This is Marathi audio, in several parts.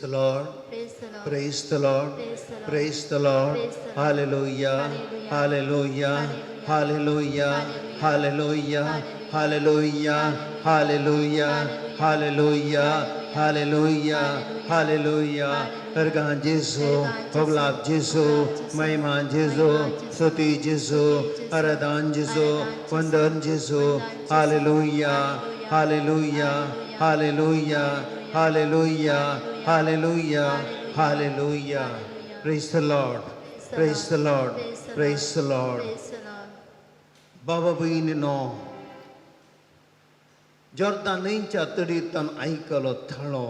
the Lord. Praise the Lord. Praise the Lord. Praise the Lord. Praise the Lord. Praise the Lord. Hallelujah. Hallelujah. Hallelujah. Hallelujah. Hallelujah. Hallelujah. Hallelujah. Hallelujah. Hallelujah. Ergan Jesu, Hoglab Jesu, Maiman Jesu, Soti Jesu, Aradan Jesu, Vandan Jesu. Hallelujah. Hallelujah. Hallelujah. Hallelujah. Hallelujah. Hallelujah. Praise the Lord. Praise the Lord. Praise the Lord. Praise the Lord. Baba bhininno, Jordanच्या तडीतन ऐकलो थळो,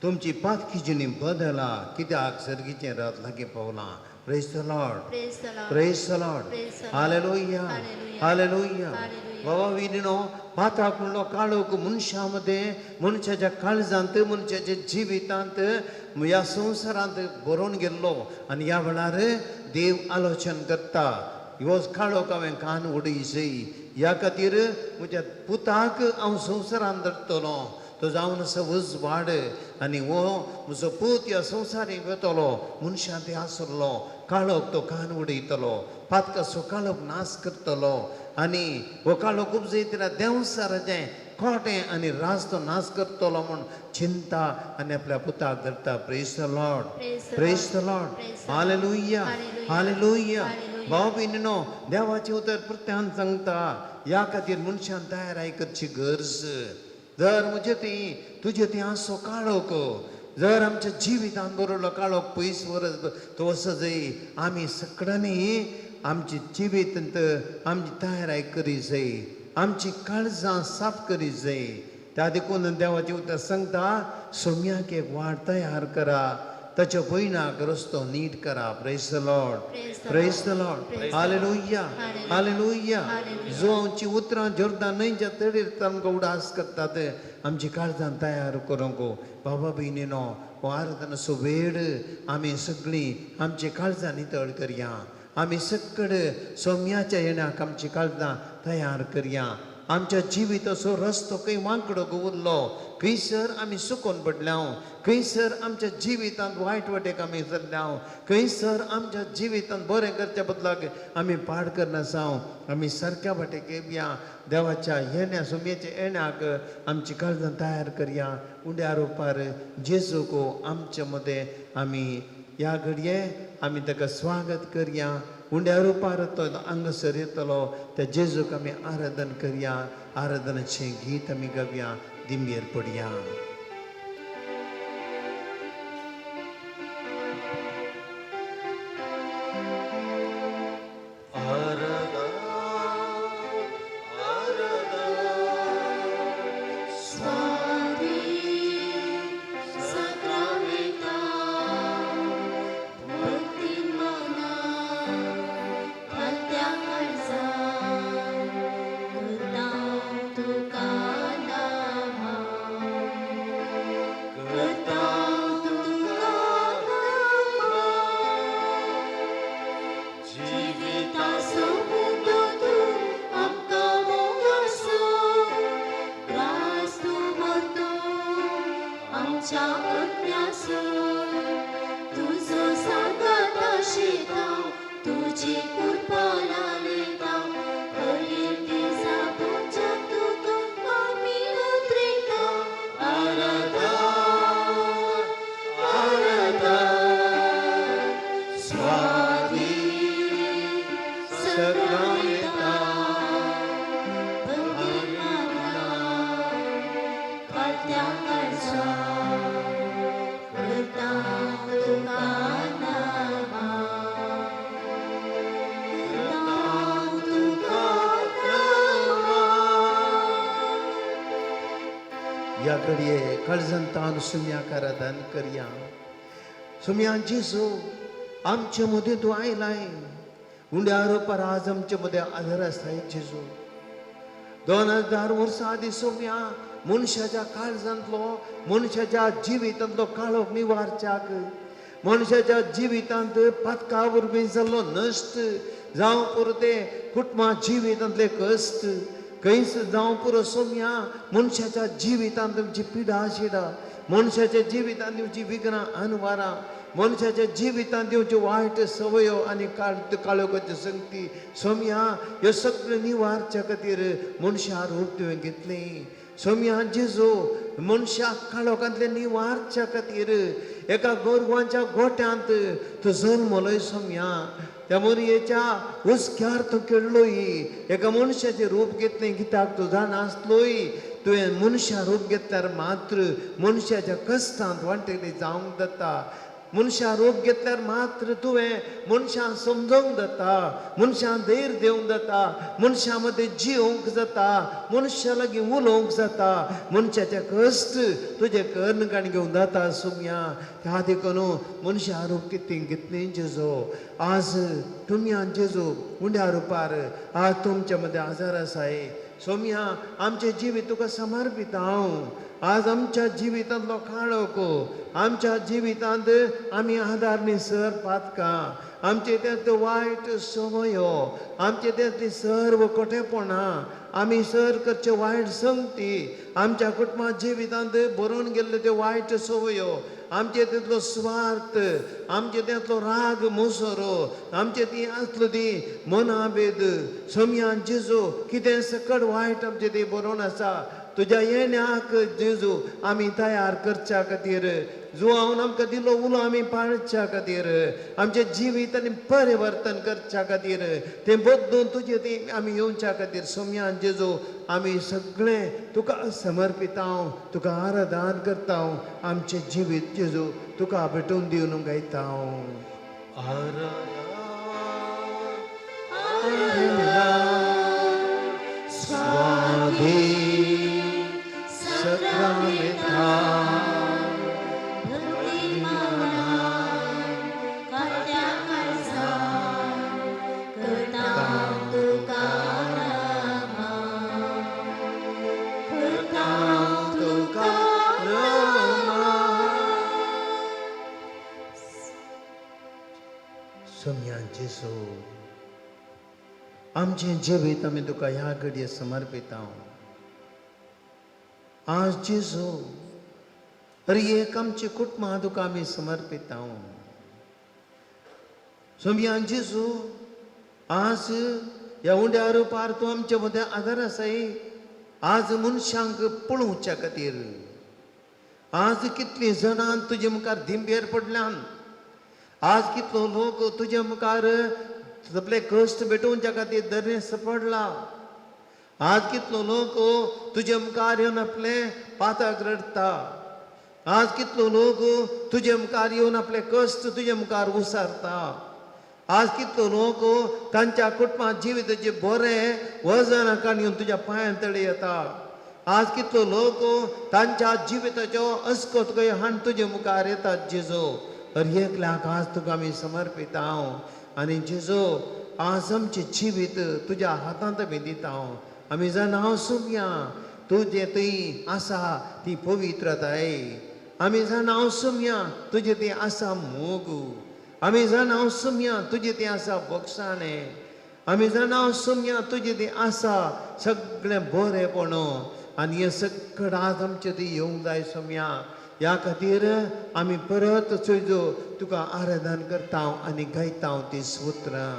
तुमची पातखिजणी बदला कित्याक सर्गीचे रथ लागी पावला. Praise the Lord. Praise the Lord. Praise the Lord. Praise the Lord. Hallelujah. Hallelujah. Hallelujah. Hallelujah. बाबा विनिनो पाताकडलो काळोख मनशामध्ये मनशाच्या काळजांत मनशाच्या जिवितांत ह्या संवसारांत बरोवन गेल्लो आनी ह्या वेळार देव आलोचन करता. ह्यो काळोख हांवें कान उडयचय, ह्या खातीर म्हज्या पुताक हांव संवसारांत धरतलो. तो जावन असो उजवाड आनी हो म्हजो पूत ह्या संवसारीक वतलो. मनशां ते आसलो काळोख तो कान उडयतलो, पातकाचो काळोख नाश करतलो आनी हो काळोख उपजयतना देंवसाराचें खोटें आनी राज तो नाश करतलो म्हूण चिंता आनी आपल्या पुताक धरता. Praise the lord. Praise the lord. Hallelujah. Hallelujah. भाव भयणीनो, देवाचें उतर प्रत्यान सांगता, ह्या खातीर मनशान तयाराय करची गरज. जर म्हजे ती तुजे ती आसो काळोख, जर आमच्या जिवितांत बरोवलो काळोख पयस वरस तो वसजय, आमी सगळ्यांनी आमची जिवितांत आमची तयाराय करी जाय, आमची काळजां साफ करी जाय. त्या देखून देवाचें उतर सांगता, सोम्याक एक वाट तयार करा, ताच्या भयणाक रस्तो नीट करा. Praise the lord. Praise the lord. Hallelujah. Hallelujah. जो आमची उतरां जोरदार न्हंयच्या तडीर आमकां उडास करतात, आमची काळजां तयार करूंक. बाबा भयणीनो, हो आराधनाचो वेळ आमी सगळीं आमची काळजां नितळ करया. आमी सगळे सोम्याच्या येण्याक आमची काळजां तयार करया. आमच्या जिविताचो रस्तो खंय वांकडो उरलो, खंयसर आमी सुकोन पडल्या, खंयसर आमच्या जिवितांत वायट वाटेक आमी चल्ल्या, खंयसर आमच्या जिवितांत बरें करच्या बदलाक आमी पाड करना जावं, आमी सारक्या वाटेक येवया. देवाच्या येण्या सोम्याच्या येण्याक आमची काळजां तयार करया. उंड्या रुपार जेजूक आमचे मदें आमी ह्या घडये आमी ताका स्वागत करया. उंड्या रुपार तो हांगासर येतलो, त्या जेजूक आमी आराधन करया. आराधनाचें गीत आमी गावया, दिंबेर पडया. या घडये काळजांतान सुम्याक आराधन करया. सुम्या जेजू, आमचे मदीं तूं आयलाय. उंड्या रुपार आज आमचे मदीं आदर आसाय जेजू. 2000 वर्सां आदी सोम्या मनशाच्या काळजांतलो, मनशाच्या जिवितांतलो काळोख निवारच्याक, मनशाच्या जिवितांत पातका वरवीं जाल्लो नश्ट जावं परते कुटुंबा जिवितांतले कश्ट, कैस जावं पुरो सोम्या मनशाच्या जिवितांत जी पिडा शिडा मनशाच्या जिवितांत दिवची विघ्नां अनवारां मनशाच्या जिवितांत दिवच्यो वायट सवयो आनी काळोखाच्यो संगती सोम्या ह्यो सगळ्यो निवारच्या खातीर मनशा रूप तुवें घेतलें सोम्या जेजू मनशाक काळोखांतले निवारच्या खातीर एका गोरवांच्या गोठ्यांत तूं जल्मलोय सोम्या त्या मोरयेच्या उस्क्यार तूं खेळलोय एका मनशाचें रूप घेतलें कित्याक तूं जाणासलोय तुवें मनशा रूप घेतल्यार मात्र मनशाच्या कश्टांत वांटेली जावंक जाता मनशा रूप घेतल्यार मात्र तुवें मनशां समजोवंक जाता मनशां धैर्य दिवंक जाता मनशां मदें जियोंक जाता मनशा लागीं उलोवंक जाता मनशाचे कश्ट तुजे कर्णकाण घेवंक जाता सोम्या त्या देखून मनशा रूप कितें घेतलें जेजू आज तुमी जेजू उंड्या रुपार आज तुमचे मदें आजार आसाय सोम्या आमचें जिवीत तुका समर्पित हांव आज आमच्या जिवितांतलो काळोख आमच्या जिवितांत आमी आदार निसर पातकां आमचे त्यातल्यो वायट सवयो आमचे त्यातली सर्व खोटेपणां आमी सर करच्यो वायट संगती आमच्या कुटुंबा जिवितांत बरोवन गेल्ल्यो त्यो वायट सवयो आमचे तितलो स्वार्थ आमचे त्यातलो राग मोसोरो आमचे ती आसलो ती मनाभेद सोम्या जेजू कितें सकट वायट आमचे ती बरोवन आसा तुज्या येण्याक जेजू आमी तयार करच्या खातीर जुआवन आमकां दिलो उलो आमी पाळच्या खातीर आमचे जिवीत आनी परिवर्तन करच्या खातीर तें बदलून तुजे ती आमी येवच्या खातीर सोम्या जेजू आमी सगळें तुका समर्पित हांव तुका आराधन करता हांव आमचें जिवीत जेजू तुका भेटून दिवन गायता हांव स्वामी Sakramenta सोम्या जेजू आमचें जिवीत आमी तुका ह्या घडये समर्पित हांव आज जेजू हर एक आमची कुटुंबां तुका आमी समर्पित हांव सोम्या जेजू आज ह्या उंड्या रुपार तूं आमचे मदें आदार आसाय आज मनशांक पळोवच्या खातीर आज कितलीं जाणां तुजे मुखार धिंबेर पडल्यान आज कितलो लोक तुजे मुखार आपले कश्ट भेटोवच्या खातीर दरेस पडला आज कितलो लोक तुजे मुखार येवन आपले पाताक रडता आज कितलो लोक तुजे मुखार येवन आपले कश्ट तुजे मुखार उसारता आज कितलो लोक तांच्या कुटुंबां जिविताचे बरें वजन काडून तुज्या पांयां तळी येता आज कितलो लोक तांच्या जिविताच्यो अस्कोतकय हाण तुजे मुखार येतात जेजू हर एकल्याक आज तुका आमी समर्पित हांव आनी जेजू आज आमचें जिवीत तुज्या हातांत आमी दिता हांव आमी जाणां सोम्या तुजे थंय आसा ती पवित्रताय आमी जाणां सोम्या तुजे ती आसा मोग आमी जाणां सोम्या तुजे ती आसा बक्षाणें आमी जाणां सोम्या तुजे ती आसा सगळें बरेंपण आनी हें सगळें आज आमचें ती येवंक जाय सोम्या ह्या खातीर आमी परत चोयजो तुका आराधन करता आनी गायता ती सुत्रां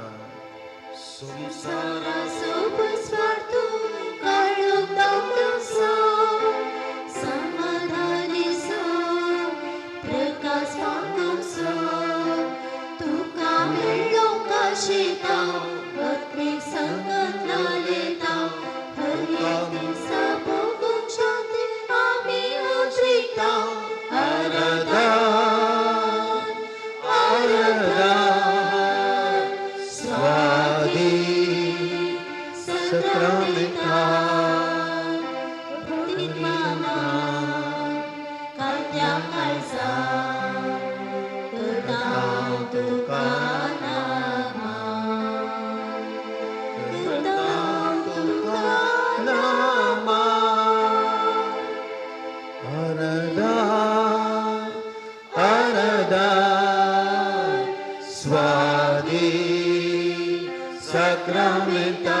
Sacramenta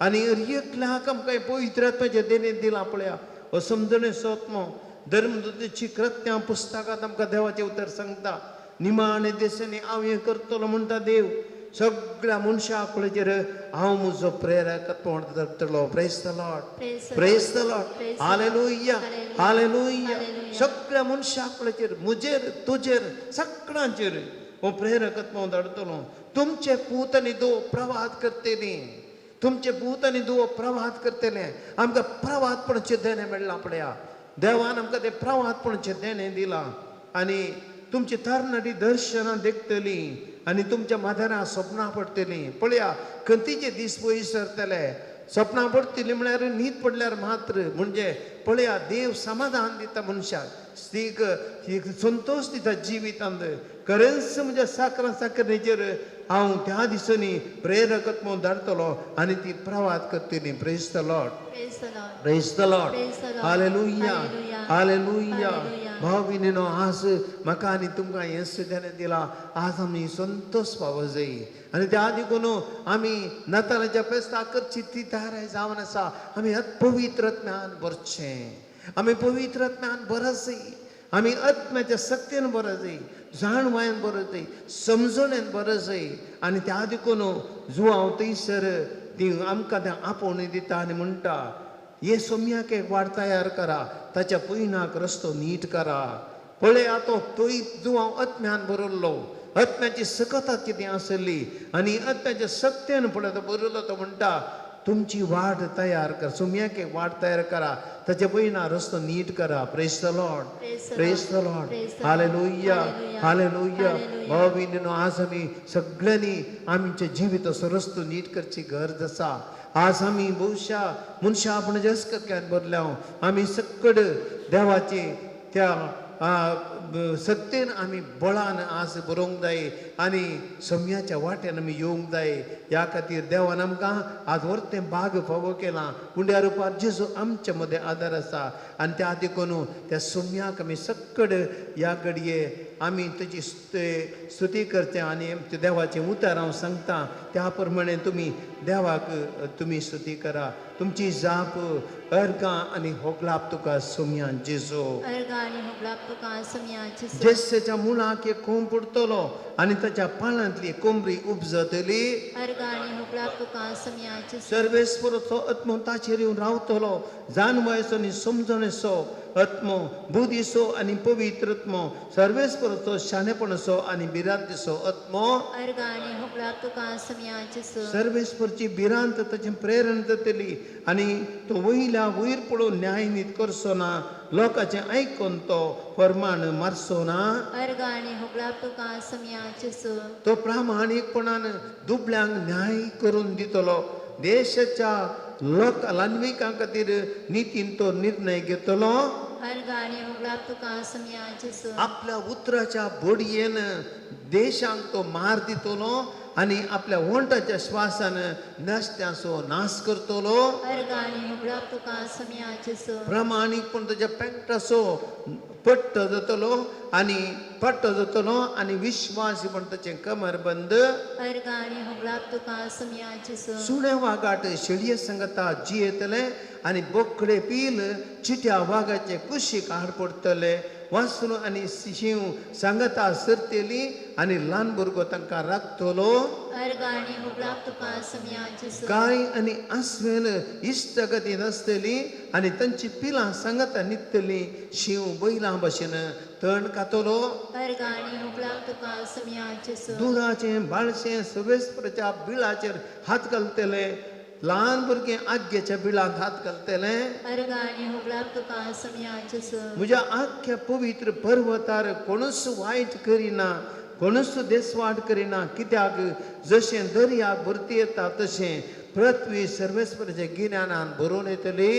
आनी एकल्याक आमकां पवित्र आत्म्याचे देणे दिला पळया. हो समजणे सोत्मो धर्मदूताची कृत्यां पुस्तकांत आमकां देवाचें उतर सांगता. निमाणे दिसांनी हांव हें करतलो म्हणटा देव. सगळ्या मनशा कडेचेर हांव म्हजो प्रेरक म्हण धरतलो. Praise the lord, praise the lord, hallelujah, hallelujah. सगळ्या मनशा कडेचेर म्हजेर तुजेर सगळ्यांचेर हो प्रेरकत्व धाडतलो. तुमचे पूत आनी धुवो प्रवाद करतली. तुमचे पूत आनी धुवो प्रवाद करतले. आमकां प्रवादपणाचें देणें मेळ्ळां पळया. देवान आमकां तें प्रवादपणाचें देणें दिलां. आनी तुमची तरणाटी दर्शनां देखतली आनी तुमच्या माथ्यार सपनां पडटली. पळया खंयचे दीस पयस सरतले. सपनां पडटली म्हळ्यार न्हीद पडल्यार मात्र म्हणजे पळया देव समाधान दिता मनशाक. एक संतोष दिता जिवितांत. खरेंच म्हणजे साकरां साकरणेचेर हांव त्या दिसांनी प्रेरकत्व धाडटलो आनी ती प्रवाद करतली. Praise the lord, praise the lord, hallelujah, hallelujah. भाव भयणीनो आज म्हाका आनी तुमकां हें सुद्दां दिलां. आज आमी संतोष पावो जाय. आनी त्या आदी कोण आमी नातालाच्या फेस्ताक करची ती तयारी जावन आसा. आमी पवित्र आत्म्यान भरचें. आमी पवित्र आत्म्यान बरच जाय. आमी आत्म्याच्या शक्तीन बरं जाय. जाणवायन बरं जाय. समजणेन बरं जाय. आनी त्या आदी कोण जो हांव थंयसर ती आमकां तें आपोवणी दिता आनी म्हणटा हे सोम्याक एक वाट तयार करा. ताच्या पयनाक रस्तो नीट करा. पळय तो तोय जो हांव आत्म्यान बरयल्लो. आत्म्याची सकतां कितें आसली आनी आत्म्याच्या शक्तीन पळय तो बरयलो. तो म्हणटा तुमची वाट तयार कर. सोम्याक एक वाट तयार करा. ताच्या पयना रस्तो नीट करा. Praise the lord, praise the lord, hallelujah, hallelujah. भाव भयणीनो आज आमी सगळ्यांनी आमचे जिविताचो रस्तो नीट करची गरज आसा. आज आमी बहुशा मनशा आपण जस्कत्यान बदल्या आमी सकड देवाचे त्या सत्तेन आमी बळान आज बरोवंक जाय आनी सम्याच्या वाट्यान आमी येवंक जाय. ह्या खातीर देवान आमकां आज व्हरतें भाग फावो केलां. उंड्या रुपार जेजू आमचे मदें आदार आसा. आनी त्या देखून त्या सम्याक आमी सकड ह्या घडये आमी तेजी स्तुती करचें आनी देवाचें उतर हांव सांगता त्या प्रमाणे तुमी देवाक तुमी स्तुती करा. तुमची जाप अर्गां आनी होगलाप तुका सोम्यान जेजू. जेसेच्या मुळाक एक कोंब पडटलो आनी ताच्या पानांतली कोंबरी उपजतली. सर्वेस्पराचो आत्मो ताचेर येवन रावतलो. जाणवायचो आनी समजणेचो आत्मो, बुद्धीचो आनी पवित्र आत्मो, सर्वेस्पराचो शाणेपणाचो आनी बिरांतीचो आत्मो. सर्वेस्परची बिरांत ताची प्रेरण जातली आनी तो वयल्या वयर पळोवन न्याय नीत करचो ना. लोकांचे आयकून तो फर्मान मारचो ना. तो प्रामाणीकपणान दुबळ्यांक न्याय करून दितलो. देशाच्या लान्विकां खातीर नितीन तो निर्णय घेतलो. आपल्या उतराच्या बडयेन देशांक तो मार दितलो आनी आपल्या वंटाच्या श्वासान नश्त्याचो नाश करतलो. प्रामाणीकपण ताच्या पेंटाचो पट्ट जातलो आनी पट्ट जातलो आनी विश्वासीपण ताचें कमरबंद. सुणे वागाट शेळये सांगता जियेतले आनी बोकडे पील चिट्या वागाचे कुशीक हाड पडटले. वासरू आनी शिव सांगता सरतेली आनी ल्हान भुरगो तांकां राखतलो. गाय आनी आस्वेल इश्टगतीन आसतली आनी तांची पिलां सांगता न्हिदतली. शिव बैलां भाशेन तण कातलो. दुदाचें बाळशें सर्वेस्पराच्या बिळाचेर हात घालतले. ल्हान भुरगें आग्याच्या बिळांत हात घालतले. म्हज्या आख्या पवित्र पर्वतार कोणूच वायट करिना, कोणूच देसवाट करिना. कित्याक जशें दर्याक भरती येता तशें पृथ्वी सर्वेस्पराच्या गिन्यानान भरून येतली.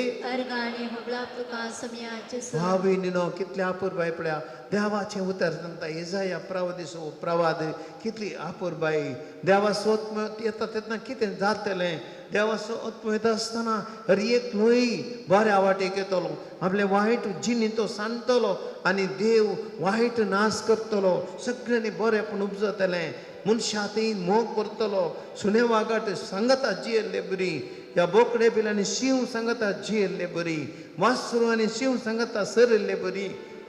भाव भयणीनो कितले अपुरबाय पळया. देवाचें उतर सांगता येसाया प्रवादीचो प्रवाद कितली अपुरबाय. देवा स्वत्म येता तेन्ना कितें जातलें. देवाचो आत्मो येता आसतना हर एक लोय बऱ्या वाटेक येतलो. आपले वायट जिणी तो सांडटलो आनी देव वायट नाश करतलो. सगळ्यांनी बरेंपण उपजतलें. मनशां ती मोग करतलो. सुणे वागाट सांगता जियेल्ले बरी या बोकडे बिलांनी शिव सांगता जियल्ले बरी वासरू आणि शिव सांगता सरल्ले बरी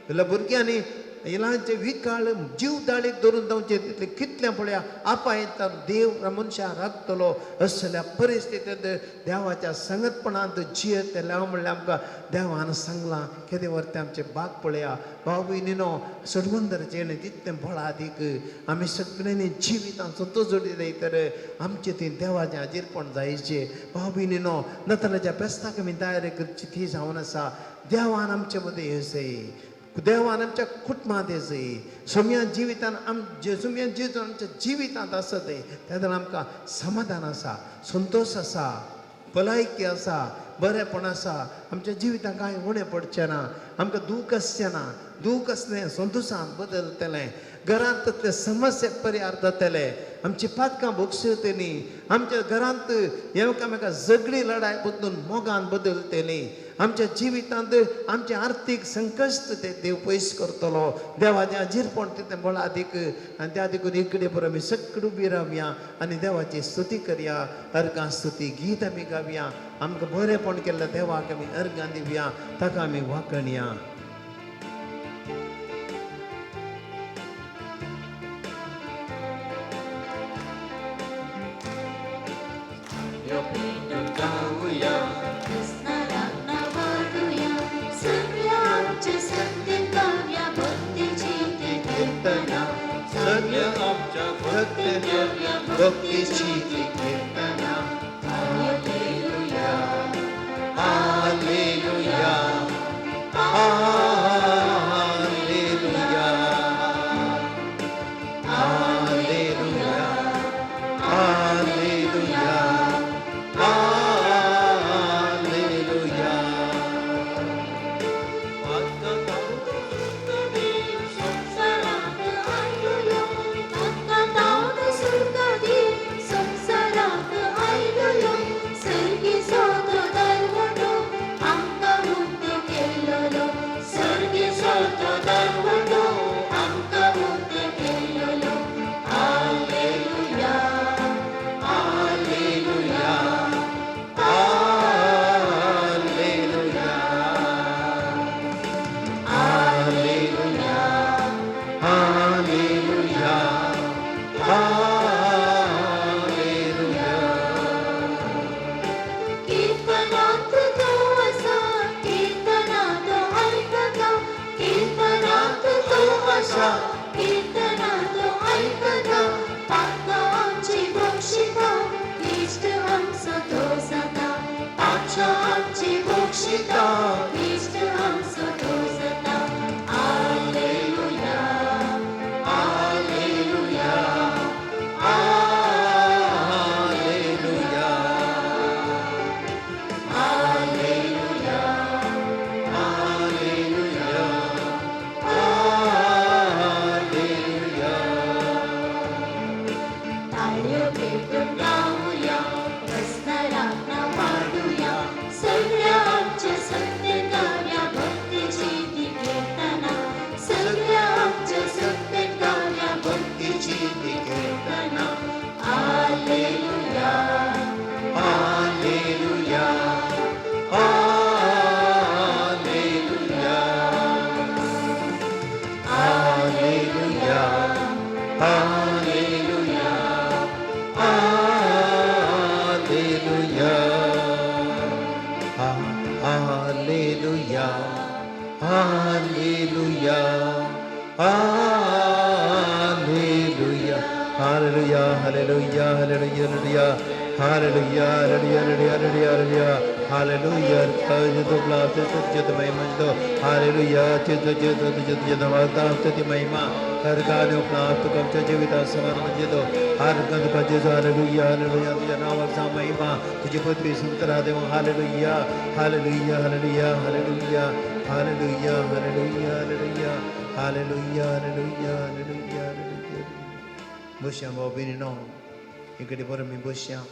तुला भुरग्यांनी इलांचे विकाळ जीव दाळीक धरून जावचे तितले कितल्या पळया आपायता देव मनशा राखतलो असल्या परिस्थितीत देवाच्या संगतपणांत जियत ते लाव म्हणल्यार आमकां देवान सांगलां केदे व्हरते आमचे बाग पळया भाव भयणीनो सडवंदरचे तितलें फळां अदीक आमी सगळ्यांनी जिवितांत स्वतो जोडी जाय तर आमचे ती देवाचें हाजीरपण जायचे भाव भयणीनो नतलाच्या पेस्ताक आमी तयारी करची ती जावन आसा देवान आमचे मदें येसय देवान आमच्या कुटुंबांत येसय सुम्या जिवितांत सुम्या जितून आमच्या जिवितांत आसत तेन्ना आमकां समाधान आसा संतोष आसा भलायकी आसा बरेपण आसा आमच्या जिवितांत कांय उणें पडचें ना आमकां दूख आसचें ना दूख असलें संतोशांत बदलतलें घरांत तसले समस्या परिहार जातले आमची पातकां भोगसतली आमच्या घरांत एकामेका झगडी लढाय बदलून मोगान बदलतली आमच्या जिवितांत आमचे आर्थीक संकश्ट ते देव पयस करतलो देवाचें हाजीरपण तितलें बळ अदीक आनी त्या देखून इकडे बरो आमी सगळे उबी रावया आनी देवाची स्तुती करया अर्गां स्तुती गीत आमी गावया आमकां बरेपण केल्ल्या देवाक आमी अर्गां दिवया ताका आमी वाखणया भक्तीची कीर्तना hallelujah hallelujah hallelujah hallelujah hallelujah hallelujah महिमा हर गाने प्राप्त कमच्या जीविता समर्पण देतो हर गंधकाचे हालेलुया हालेलुया तुझ्या नावाचा महिमा तुझी पदवी संतरा देव hallelujah hallelujah hallelujah hallelujah hallelujah hallelujah hallelujah hallelujah hallelujah hallelujah hallelujah बसया भाऊ भयणीनो इकडे बरं मी बसया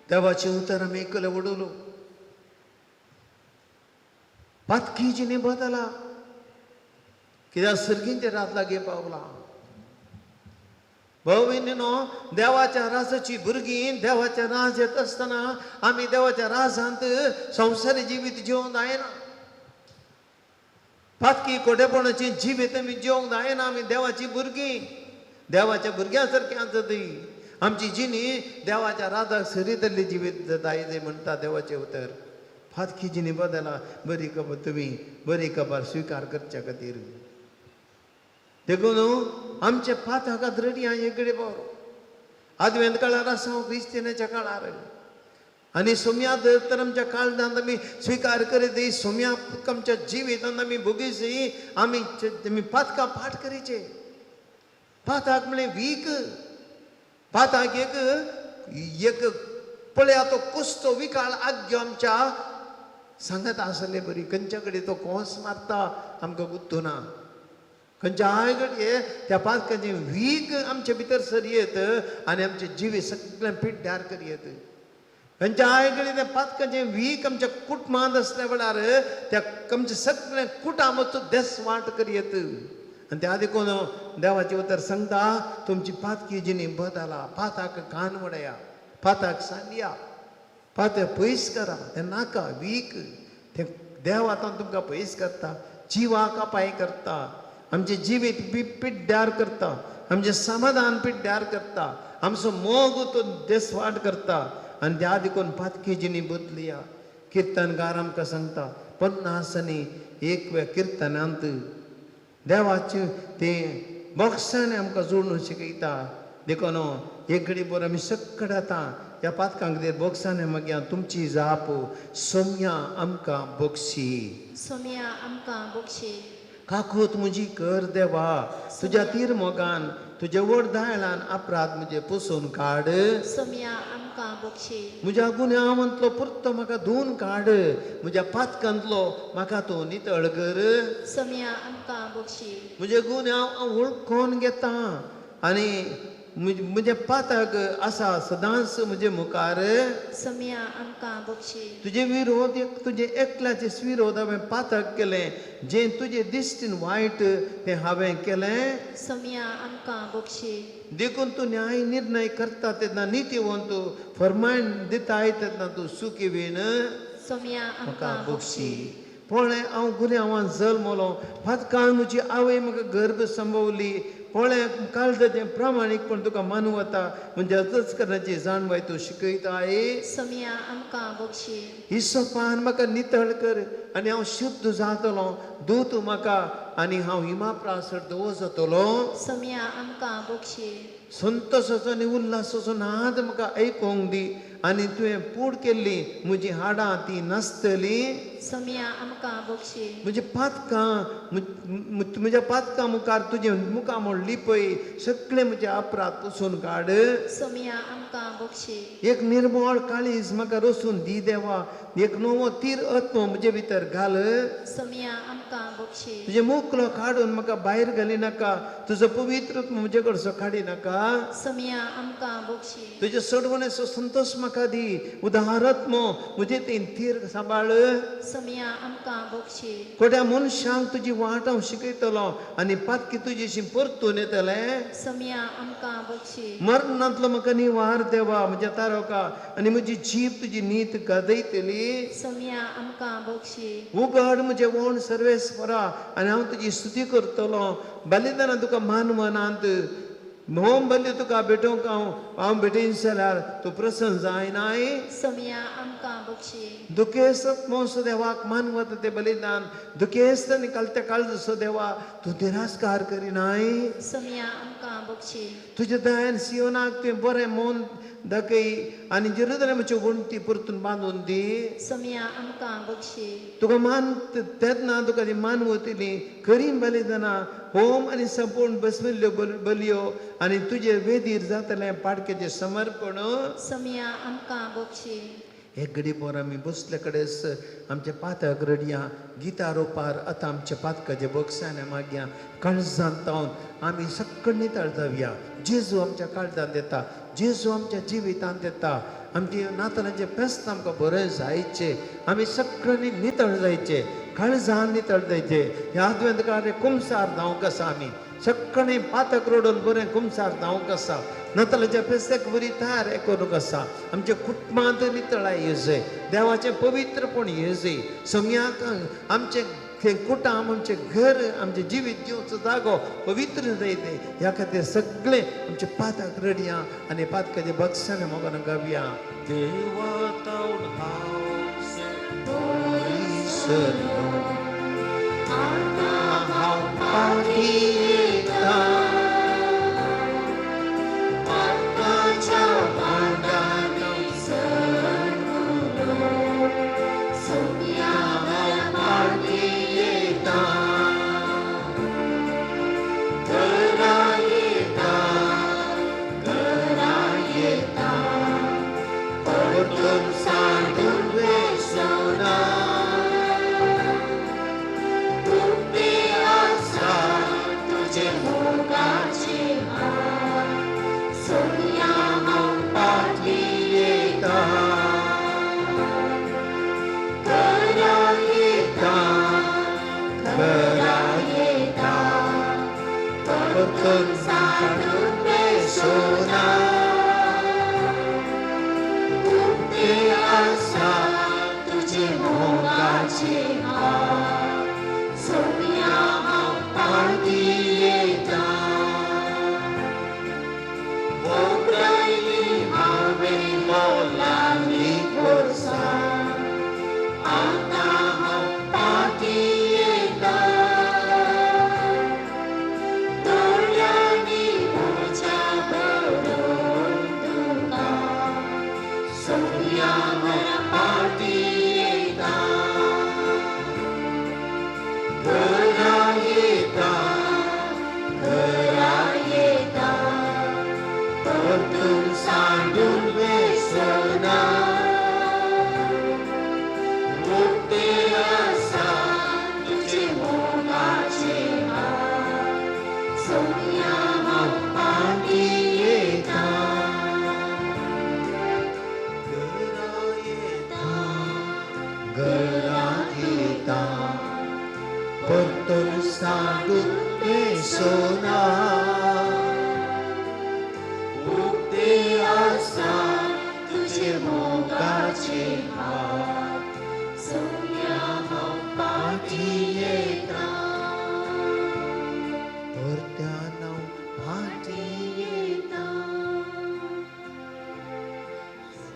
देवाचे उतर आमी ऐकले उडवलो पातकीजीने बदला कित्याक सर्गींचे रात लागी पावला भाऊ बहिणीनो, देवाच्या राजाची भुरगीं देवाच्या राज येत असताना आम्ही देवाच्या राजांत संसारी जिवीत जिवंक जायना. फातकी खोटेपणाची जिवीत आमी जिवंक जायना. आमी देवाची भुरगीं, देवाच्या भुरग्यां सारकी आसता. आमची जिणी देवाच्या राजाक सरीतली जिवीत जाय म्हणटा देवाचे उतर. फातकी जिणी बदला बरी खबर तुम्ही बरी खबर स्वीकार करच्या खातीर देखून आमचे फाताकात रेडी आहे इकडे बरो आदवेंत काळार आसा क्रिस्तिनाच्या काळार आनी सोम्या तर आमच्या काळजांत आमी स्वीकार करीत सोम्याक आमच्या जिवितांत आमी भोगीची आमी फातकां फाट करीचे. फाताक म्हळ्यार वीक. फाताक एक पळया तो कुस्तो विकाळ आग्यो आमच्या सांगत आसले बरी. खंयच्या कडेन तो कोंस मारता आमकां गुत्तुना. खंयच्या कडेन त्या फातकांचे वीक आमचे भितर सरयेत आनी आमचे जिवी सगळें पिड्ड्यार करयेत. खंयच्या कडेन त्या फातकांचे वीक आमच्या कुटुंबांत असल्या वेळार त्या आमचे सगळें कुटांबाचो देसवाट करयेत. आनी त्या देखून देवाचे उतर सांगता तुमची फातकी जिणी बदला. फाताक कान वडया, फाताक सांडया, फातर पयस करा. ते नाका वीक. ते देव आतां तुमकां पयस करता, जिवाक अपाय करता, आमचे जिवीत पिड्ड्यार करता, आमचे समाधान पिड्ड्यार करता, आमचो मोग तो देसवाट करता. आनी त्या देखून फातकी जिणी बदलया. किर्तनकार आमकां सांगता 50 आनी 1 किर्तनांत देवाचे ते बॉक्सांनी आमकां जोडून शिकयता. देखून एक घडी बरो आमी सक्कड येता ह्या फातकांक कितें बॉक्सांनी मागया तुमची जाप सोम्या आमकां बक्षी. सोम्या आमकां बक्षी. काकूत म्हजी कर देवा तुज्या तीर मोगान तुजे व्हड दायळान अपराध म्हजे पुसून काड. सोम्या आमकां बक्षी. म्हज्या गुन्यांवांतलो पुरतो म्हाका धुवन काड. म्हज्या फातकांतलो म्हाका तूं नितळ कर. सोम्या आमकां बक्षी. म्हजे गुन्यांव हांव वळखून घेता आनी म्हजे फाताक आसा सदांच म्हजे मुखार. सोम्या आमकां बक्षी. तुजे विरोध तुजे एकल्याचेच विरोध हांवें फाताक केलें. जें तुजे दिश्टीन वायट तें हांवें केलें. सोम्या आमकां बक्षी. देखून तूं न्याय निर्णय करता तेन्ना नितीवंत फरमाण दिताय तेन्ना तूं सुखीवीन सोम्या म्हाका आमकां बक्षी. बक्षी. पळय हांव गुन्यांवान जल्मलो फातकान म्हजी आवय म्हाका गर्भ संभवली. पळय काळजाचें प्रामाणीकपण तुका मानूं वता म्हणजे अचकनाची जाणवाय तूं शिकयताय. सोम्या आमकां बक्षी. हिसोपान म्हाका नितळ कर आनी हांव शुद्ध जातलो. दूत म्हाका आनी हांव हिमाप्रासर दवो जातलो. सोम्या आमकां बक्षी. संतोशाचो आनी उल्हासाचो नाद म्हाका आयकूंक दी आनी तुवें पूड केल्ली म्हजी हाडां ती नासतली. सोम्या आमकां बक्षी. म्हजी पातकां म्हज्या पातकां मुखार तुजें मुखार म्हूण लिपय. सगळे म्हजे अपराध पुसून काड. सोम्या आमकां बक्षी. एक निर्मळ काळीज म्हाका रचून दी देवा. एक नवो तीर आत्मो म्हजे भितर घाल. सोम्या आमकां बक्षी. तुजे मुखलो काडून म्हाका भायर घाली नाका. तुजो पवित्र म्हजे कडचो काडी नाका. सोम्या आमकां बक्षी. तुजे सडवणेचो संतोष म्हाका दी. उदाहरत्मो म्हजे तें तीर सांबाळ. सोम्या आमकां बक्षी. कोड्या मनशांक तुजी वाट हांव शिकयतलो आनी पातकी तुजेशी परतून येतलें. सोम्या आमकां बक्षी. मरणांतलो म्हाका निवार देवा म्हज्या तारका आनी म्हजी जीब तुजी नीत गदयतली. सोम्या आमकां बक्षी. उगड म्हजें वोण सर्वेस्परा आनी हांव तुजी स्तुती करतलो. बलिदानां तुका मानवनांत होम बली तुका भेटोवंक हांव भेटयन जाल्यार तूं प्रसन्न जायनाय. सोम्या आमकां बक्षी. दुखेस्त मोसो देवाक मानवत ते बलिदान दुखेस्त आनी कालत्या काळजसो देवा तूं तिरस्कार करिनाय. सोम्या आमकां बक्षी. तुज्या दयान सियोनाक तुवें बरें मोन दाखय आनी जेरुसलेमाच्यो वण्टी परतून बांदून दी. सोम्या आमकां बक्षी. तुका मान तेन्ना तुका ती मानवतली खरी बलिदानां होम आनी संपूर्ण बसमिल्ल्यो बलयो आनी तुजे वेदीर जातलें पाडकेचें समर्पण. सोम्या आमकां बक्षी. एक घडी पोर आमी बसले कडेच आमचे पातक रडया गिता रोपार आतां आमच्या पातकाचे बक्षांनी मागया काळजांत तावन आमी सक्कड नितळ जावया. जेजू आमच्या काळजांत येता. जेजू आमच्या जिवितांत येता. आमचे नातालांचे फेस्त आमकां बरें जायचे. आमी सगळ्यांनी नितळ जायचे. काळजान नितळदयचे ह्या अद्वैत कार्य कुमसार जावंक आसा आमी सगळें पातक रोडून बरें कुमसार जावंक आसा नतलाच्या फेस्ताक बरी तयार करूंक आसा आमच्या कुटुंबांत नितळाय येजय देवाचें पवित्रपण येजय सम्याक आमचें कुटाम आमचें घर आमचें जिवीत जिवचो जागो पवित्र जायते ह्या खातीर सगळे आमचे पातक रडया आनी पातकाचे बक्षाने मोगान गावया देवा तावन हांव पाटी येता पातकाच्या भांडारी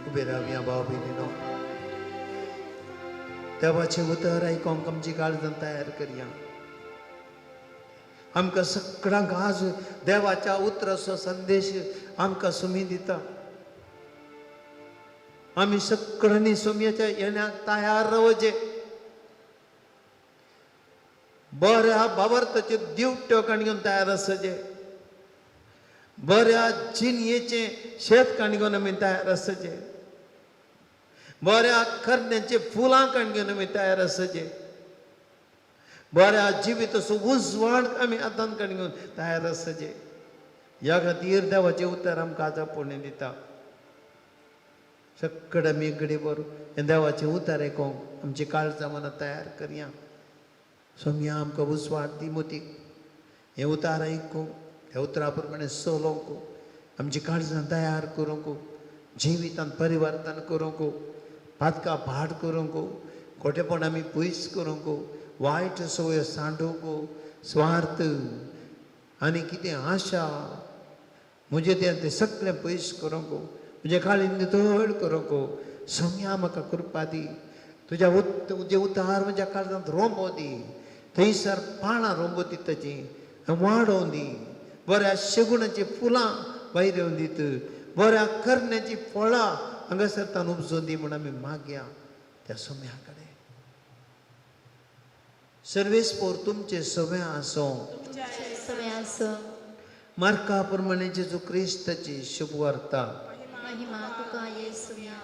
उबे रावया भाव भयणीनो देवाचे उतर आयकोंक आमची काळजां तयार करया आमकां सगळ्यांक आज देवाच्या उतराचो संदेश आमकां सुमी दिता आमी सगळ्यांनी सुमयाच्या येण्याक तयार रावचे बऱ्या बाबर्ताचे दिवट्यो काणयोन तयार आसचे बऱ्या जिनयेचे शेत काणयोन आमी तयार आसचे बऱ्या करण्याचे फुलां काणयोन आमी तयार आसचे बऱ्या जिविताचो उजवाड आमी आतां काणयोन तयार आसचे ह्या खातीर देवाचें उतर आमकां आज पुण्य दिता सगळे आमी घडी भर हें देवाचें उतर आयकोंक आमची काळजां मनां तयार करया सोम्या आमकां उजवाड दी मोतीक हें उतार आयकूंक ह्या उतरा प्रमाणे चलोवंक आमची काळजां तयार करूंक जिवितांत परिवर्तन करूंक पातकां भाट करूंक खोटेपण आमी पयस करूंक वायट सवयो सांडूंक स्वार्थ आनी कितें आशा म्हजें तें सगळें पयस करूंक म्हजे काळी नितळ करूंक सोम्या म्हाका कृपा दी तुजें उतार म्हज्या काळजांत रोंबो दी थंयसर पानां रोंबो दी ताची वाडोवन दी बऱ्या शेगुणाची फुलां भायर येवन दीत बऱ्या करण्याची फळां हांगासर उपजोवन दी म्हूण आमी मागया त्या सोम्या कडेन सर्वेस्पोर तुमचे सगळें आसूं सगळें आसूं मार्का प्रमाणे जेजू क्रिस्ताची शुभ वार्ता महिमा तुका येसुया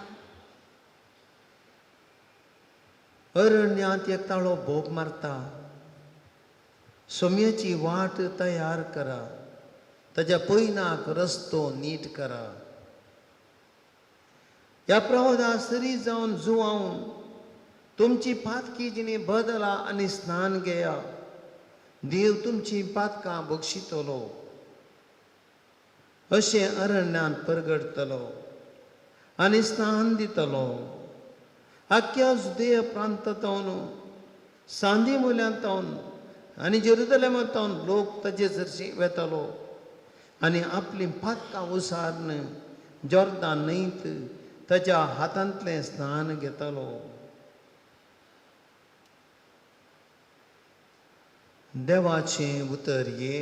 अरण्यांत एक ताळो भोग मारता सोम्याची वाट तयार करा ताच्या पैनाक रस्तो नीट करा ह्या प्रवादा सरी जावन जुवावन तुमची पातकी जिणे बदला आणि स्नान घेया देव तुमची पातकां बक्षितलो अशें अरण्यात परगडतलो आनी स्नान दितलो आख्या जुदेय प्रांतांतवन सांदी मूल्यांतवन आनी जेरुसलेमांतवन लोक ताचे जरशी वेतलो आनी आपली पातकां उसारन जॉर्दान न्हंयत ताच्या हातांतलें स्नान घेतलो. देवाचें उतर ये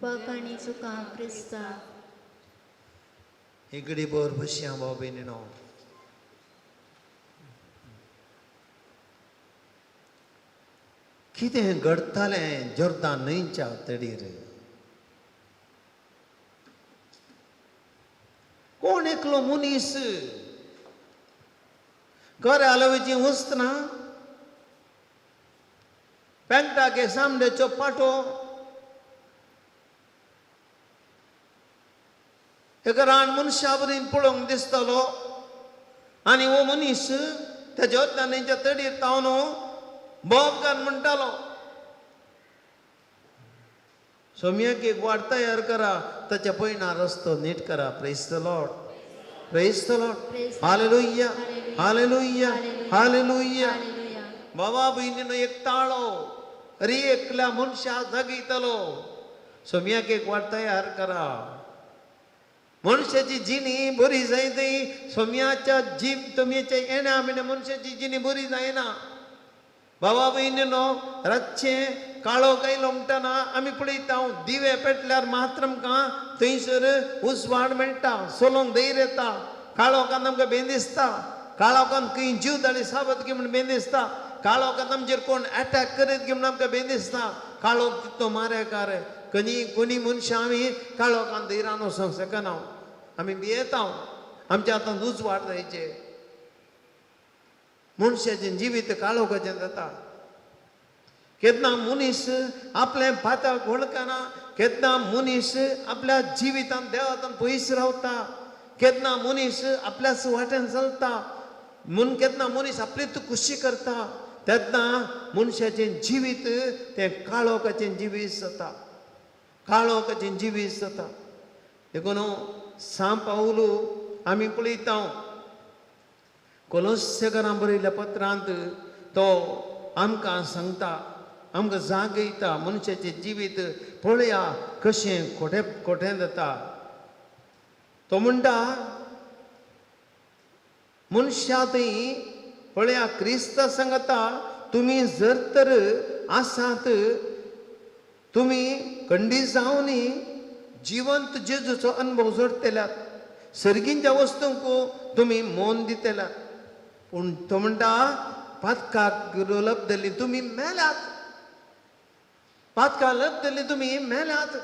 बग आनी चुका क्रिस्ता. एक बोर बसया भाव भयणीनो. कितें घडतालें जॉर्दान न्हंयच्या तडीर. कोण एकलो मनीस घर हालवेची वसतना पेंटाके सामड्याचो पाटो एका रान मनशा बरीन पळोवंक दिसतालो आनी हो मनीस त्या जॉर्दानाच्या तडीर तावन बोब घाल म्हणटालो सोम्याक एक वाट तयार करा ताच्या पयना रस्तो नीट करा. Praise the lord. Praise the lord. Hallelujah hallelujah hallelujah. Hallelujah. बाबा भयणीनो एक ताळो अरे एकल्या मनशा जागयतलो. सोम्याक एक वाट तयार करा. मनशाची जिणी बरी जायत सोम्याच्या जीव तोम्याच्या येण्या म्हणजे मनशाची जिणी बरी जायना. बाबा भयणीनो रातचे काळो गायलो म्हणटना आमी पळयता दिवे पेटल्यार मात्र आमकां थंयसर उजवाड मेळटा सोलोंक धैर्य येता. काळोखान आमकां भें दिसता. काळोखान खंय जीव दाळी साबत घे म्हण भें दिसता. काळोखान आमचेर कोण अटॅक करीत घे म्हण आमकां भें दिसता. काळोख तितलो मारेकार कोणी मनशां आमी काळोखान धैर्यान वचोंक शकना. आमी भियेता. आमच्या हातांत उजवाड जायचे. मनशाचें जिवीत काळोखाचें जाता. केन्ना मनीस आपलें पातळ वळखना. केन्ना मनीस आपल्या जिवितांत देवातान पयस रावता. केन्ना मनीस आपल्या सुवाट्यान चलता. म्हूण केन्ना मनीस आपली खुशी करता. तेन्ना मनशाचें जिवीत तें काळोखाचें जिवीत जाता. काळोखाचें जिवीत जाता. देखून सा पावलू आमी पळयता कोलोस्यकारां बरयल्ल्या पत्रांत तो आमकां सांगता आमकां जागयता मनशाचें जिवीत पळया कशें खोटें जाता. तो म्हणटा मनशा थंय पळया क्रिस्त सांगता तुमी जर तर आसात तुमी खंडीत जावन जिवंत जेजूचो अनुभव जोडतेल्यात. सर्गींच्या वस्तूंक तुमी मोन दितेल्यात. पूण तो म्हणटा पातकाक लप धरली तुमी मेल्यात. पातकाक लप धरली तुमी मेल्यात.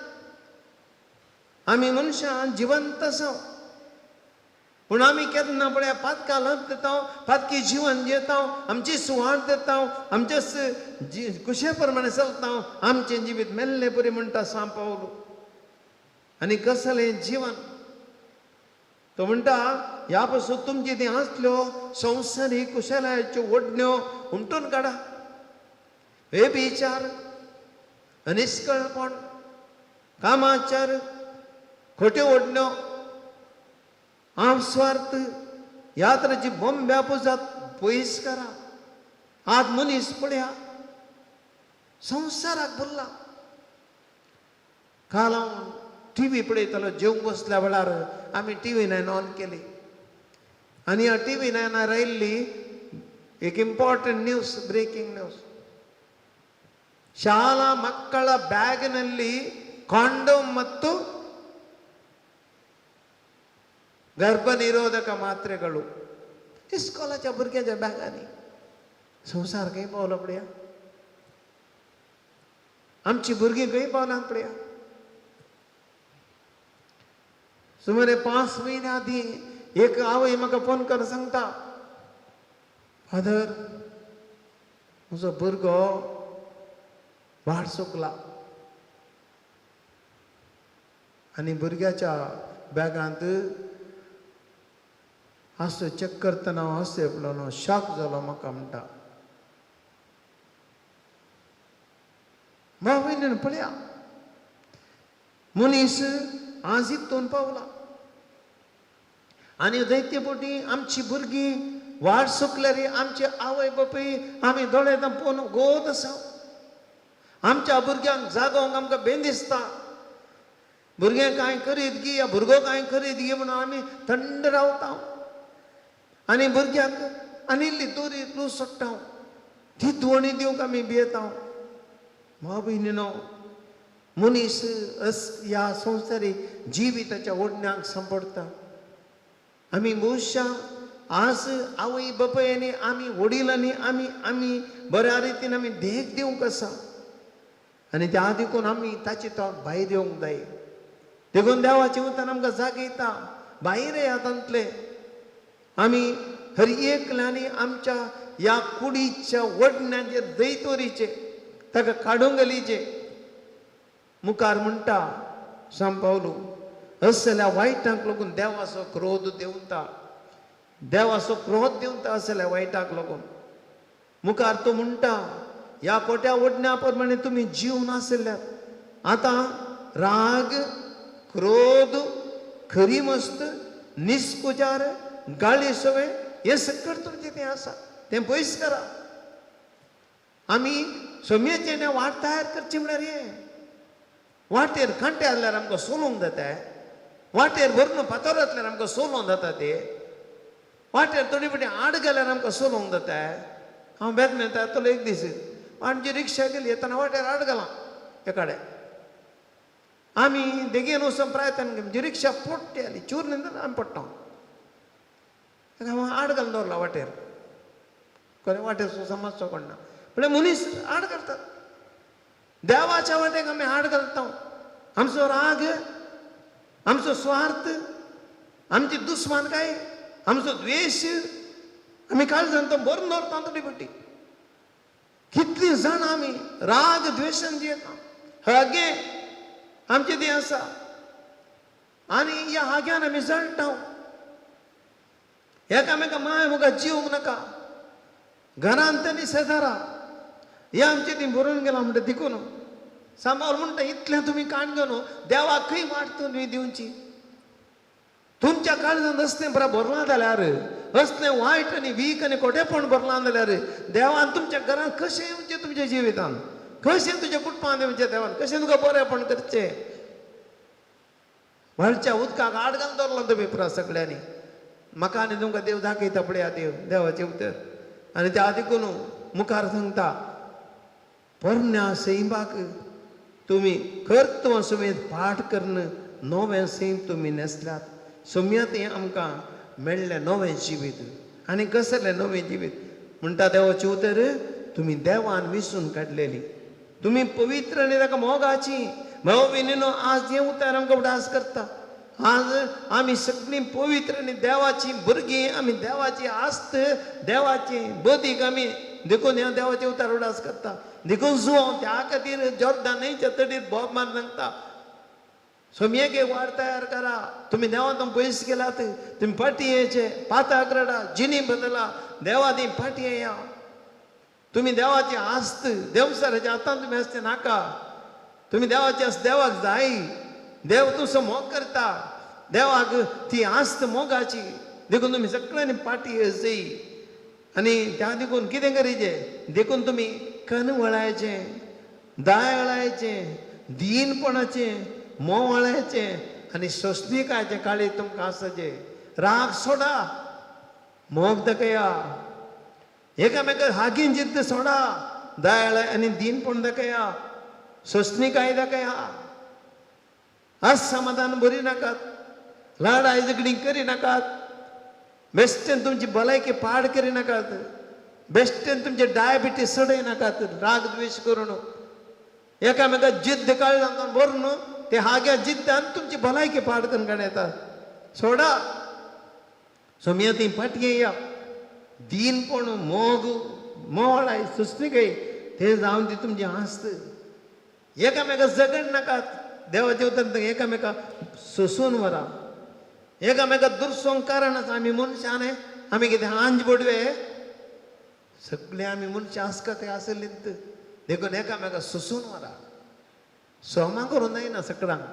आमी मनशां जिवंत आसा पूण आमी केन्ना पळया पातकाक लप दिता. पातकी जिवन जियेता. आमची सुवात दिता. आमचे कुशे प्रमाणे चलता. आमचें जिवीत मेल्लें परी म्हणटा सा पावलू. आनी कसलें जिवन. तो म्हणटा ह्या पासून तुमची ती आसल्यो संवसारीक कुशलायेच्यो ओडण्यो उमटून काडा. हे विचार अनिश्कळपण कामाचार खोट्यो ओडण्यो स्वार्थ ह्या तरेची बोंब्या पुजात पयस करा. आज मनीस पळया संवसाराक भरला. काल हांव टीव्ही पळयतालो. जेवंक बसल्या वेळार आमी टीव्ही 9 ऑन केली आनी ह्या टीव्ही 9 आयिल्ली एक ಇಂಪಾರ್ಟೆಂಟ್ ನ್ಯೂಸ್ ಬ್ರೇಕಿಂಗ್ ನ್ಯೂಸ್. ಶಾಲಾ ಮಕ್ಕಳ ಬ್ಯಾಗ್ನಲ್ಲಿ ಕಾಂಡೋಮ್ ಮತ್ತು गर्भनिरोधक मात्रेಗಳು. इस्कॉलाच्या भुरग्याच्या बॅगांनी संवसार खंय पावलो पळया. आमची भुरगीं खंय पावल्यात पळया. सुमारे 5 महिने आधी एक आवय म्हाका फोन करून सांगता फादर म्हजो भुरगो भायर सुकला आनी भुरग्याच्या बॅगांत हांसो चेक करतना हांसो येवलो शॉक जालो म्हाका म्हणटा. भयणीनं पळया मनीस आज इतून पावला आणि दैत्यपोटी आमची भुरगीं वाट सुकल्यारी आमचे आवय बापूय आमी दोळ्यां पळोवन गोत आसा आमच्या भुरग्यांक जागोवंक आमकां बेंदिसता भुरगें कांय करीत गी या भुरगो कांय करीत गी म्हणून आमी थंड रावता आनी भुरग्यांक आनिल्ली दोरी लूस सोडटा ती दोणी दिवंक आमी भियेता भाव भयणीनो मनीस ह्या संवसारी जिविताच्या ओडण्याक सांपडटा आमी बहुशा आज आवय बापायनी आमी वडिलांनी आमी बऱ्या रितीन आमी देख दिवंक आसा आनी त्या देखून आमी ताची तोंड भायर येवंक जाय देखून देवाचे उतर आमकां जागयता भायर येतांतले आमी हर एकल्यांनी आमच्या ह्या कुडीच्या वडण्याचे दैतोरीचे ताका काडूंक गेलीचे मुखार म्हणटा सांग पावलो असल्या वायटाक लागून देवाचो क्रोध देंवता देवाचो क्रोध देंवता असल्या वायटाक लागून मुखार तो म्हणटा ह्या कोट्या ओडण्या प्रमाणे तुमी जीव नासल्यात आतां राग क्रोध खरी मस्त निस्कुजार गाळी सवय हे सकट तुमचें तें आसा तें पयस करा आमी सोम्याचें वाट तयार करची म्हळ्यार हे वाटेर कांटे आसल्यार आमकां सोलूंक जाता वाटेर भरून फातर आसल्यार आमकां सोलोवंक जाता ते वाटेर थोडी फाटी आड गेल्यार आमकां सोलोवंक जाता हांव बेत मेळटा तो एक दीस आमची रिक्षा गेली येताना वाटेर आड गेलां एकाडे आमी देगेन वचून प्रयत्न म्हणजे रिक्षा पोट्टी आली चूर न्हिदून आमी पडटा हांव आड घालून दवरला वाटेर खरें वाटेर समजचो कोणना म्हळ्यार मनीस आड करतात देवाच्या वाटेक आमी आड घालता आमचो राग आमचो स्वार्थ आमची दुस्मानकाय आमचो द्वेश आमी काळजांत तो भरून दवरता थोडी फाटी कितलीं जाण आमी राग द्वेशान जियेता हागे आमचें तें आसा आनी ह्या हाग्यान आमी जळटा एकामेका माय मुगा जिवंक नाका घरांत आनी शेजारा हे आमचें ती बरोवन गेलां म्हणटा देखून सांबाळ म्हणटा इतलें तुमी काण घेवन देवाक खंय वाट तुमी दिवची तुमच्या काळजांत असलें बरें भरलां जाल्यार असलें वायट आनी वीक आनी खोटेपण भरलां जाल्यार देवान तुमच्या घरांत कशें येवचें तुमच्या जिवितांत कशें तुज्या कुटुंबांत येवचें देवान कशें तुका बरेंपण करचें व्हडच्या उदकाक आड घालून दवरला तुमी पुरा सगळ्यांनी म्हाका आनी तुमकां देव दाखयता पळया देवाचें उतर आनी त्या देखून मुखार सांगता पोरण्या सैमाक तुमी कर्तव समेत पाठ करून नवें सैम तुमी नेसल्यात सोम्यात हें आमकां मेळ्ळें नवें जिवीत आनी कसलें नवें जिवीत म्हणटा देवाचें उतर तुमी देवान विसरून काडलेली तुमी पवित्र आनी ताका मोगाची भाव भयणीनो आज हें उतर आमकां उडास करता आज आमी सगळीं पवित्र आनी देवाची भुरगीं आमी देवाची आस्त देवाची बदीक आमी देखून ह्या देवाचे उतार उडास करता देखून जुवांव त्या खातीर जॉर्दानाच्या तडीर बोब मार सांगता सोम्यागे वाड तयार करा तुमी देवांत पयस गेलात तुमी फाटी येयचे पाताक रडा जिनी बदला देवा दी फाटी येया तुमी देवाची आस्त देवसाराच्या हातांत तुमी आसचे नाका तुमी देवाची आस्त देवाक जाय देव तुसो मोग करता देवाक ती आस्त मोगाची देखून तुमी सगळ्यांनी फाटी येयची आनी त्या देखून कितें करीचें देखून तुमी कन वळायचें दाय वळायचें दीनपणाचें मों वळायचें आनी सोंसणिकायचें काळी तुमकां आसचें राग सोडा मोग दाखया एकामेका हागीन जिद्द सोडा दाय वळाय आनी दीनपण दाखया सोंसणिकाय दाखया असमाधान बरी नाकात लाडाय झगडी करी नाकात बेश्टेन तुमची भलायकी पाड करी नाकात बेश्टेन तुमचे डायबिटीस सडय नाकात राग द्वेश करून एकामेका जिद्द काळजांत भरून ते हाग्या जिद्दान तुमची भलायकी पाड करून काडयतात सोडा सोम्या ती फाटये या दीनपण मोग मोळाय सुस्तिकाय ते जावन ती तुमची आस्त एकामेका झगड नाकात देवाचे उतर एकामेका सोसून व्हरा एकामेका दुरसोंक कारण आसा आमी मनशां आमी कितें आंज बोडवे सगळे आमी मनशां आसका काय आसलीत देखून एकामेका सोसून व्हरा सोमा करून जायना सकडांक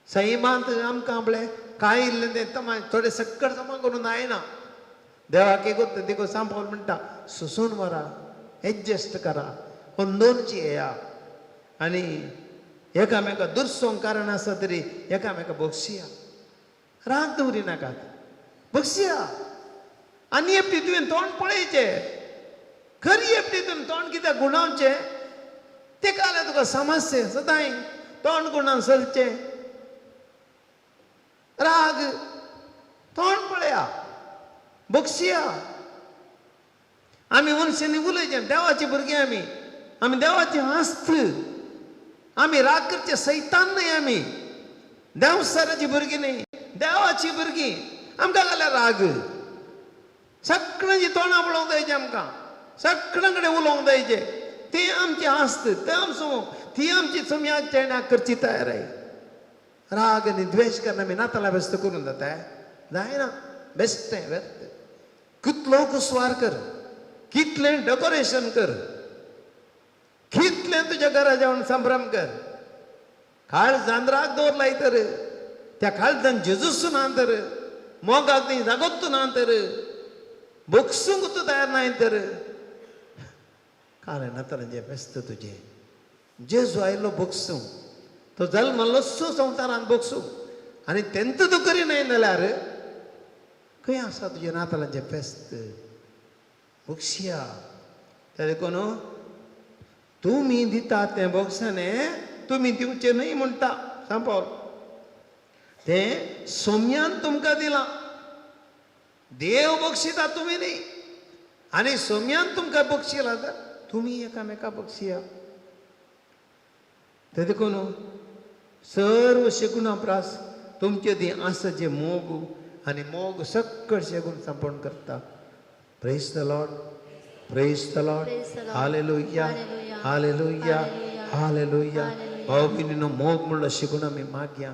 सैमांत आमकां आपले काय इल्लें तें तमाय थोडे सक्कड जमा करून जायना देवाक एक देखो सांपल म्हणटा सुसून व्हरा एडजस्ट करा होंदोरची येया आनी एकामेका दुरसोंक कारण आसा तरी एकामेका बक्षिया राग दवरी नाकात बक्षिया आनी एपटी तुवें तोंड पळयचें खरी एपटी तुवें तोंड कित्याक गुणावचें तेका जाल्यार तुका समस्या सदांय तोंड गुणान चलचें राग तोंड पळया बक्षिया आमी मनशांनी उलयचें देवाची भुरगीं आमी देवाची आस्त आमी राग करचे सैतान न्हय आमी देवसराची भुरगीं न्हय देवाची भुरगीं आमकां जाल्यार राग सगळ्यांची तोंडां पळोवंक जायचें आमकां सगळ्यां कडेन उलोवंक जायचें ती आमची आस्त तें आमचो ती आमची सुम्याक चेण्याक करची तयार राग आनी द्वेश करून आमी नातालां व्यस्त करून जाता जायना बेश्टें व्यर्थ कितलो कुसवार कर कितलें डेकोरेशन कर कितलें तुज्या घरा जेवण संभ्रम कर काळजान राग दवरलाय तर त्या काळजान जेजूस ना तर मोगाक ती जागोत ना तर बोक्सूंक तूं तयार नाय तर काळे नातालांचे बेस्त तुजे जेजू आयलो बोक्सूंक तो जल्मलो संवसारांत बोक्सूंक आनी तेंत तूं करिनाय जाल्यार खंय आसा तुजे नातालांचे फेस्त बोक्सिया त्या देखून तुमी दिता तें बोक्साने तुमी दिवचें न्हय म्हणटा सांपल तें सोम्यान तुमकां दिलां देव बक्षिता तुमी न्ही आनी सोम्यान तुमकां बक्षिला तर तुमी एकामेका बक्षिया ते देखून सर्व शेगुणा प्रास तुमचे ती आसाचे मोग आनी मोग सक्कळ शेगून सांपण करता praise the lord praise the lord hallelujah hallelujah hallelujah भाव भयणीनो मोग म्हणलो शिकून आमी मागया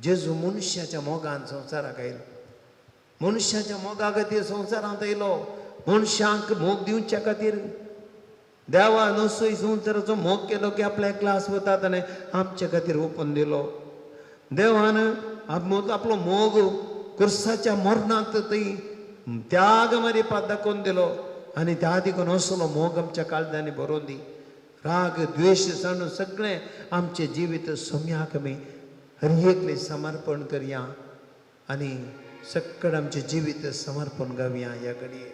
जेजू मनुष्याच्या मोगान संवसाराक आयलो मनुष्याच्या मोगा खातीर संवसारांत येयलो मनशांक मोग दिवच्या खातीर देवान असोय संवसाराचो मोग केलो की आपल्या एकलास वतात आनी आमचे खातीर ओपन दिलो देवान आपलो मोग कुर्साच्या मरणांत थंय त्याग मारी पात दाखोवन दिलो आनी त्या देखून असलो मोग आमच्या काळजांनी भरोवन दी राग द्वेश सण सगळें आमचे जिवीत सोम्याक आमी हरियेकले समर्पण करया आनी सक्कड आमचे जिवीत समर्पण गावया ह्या घडये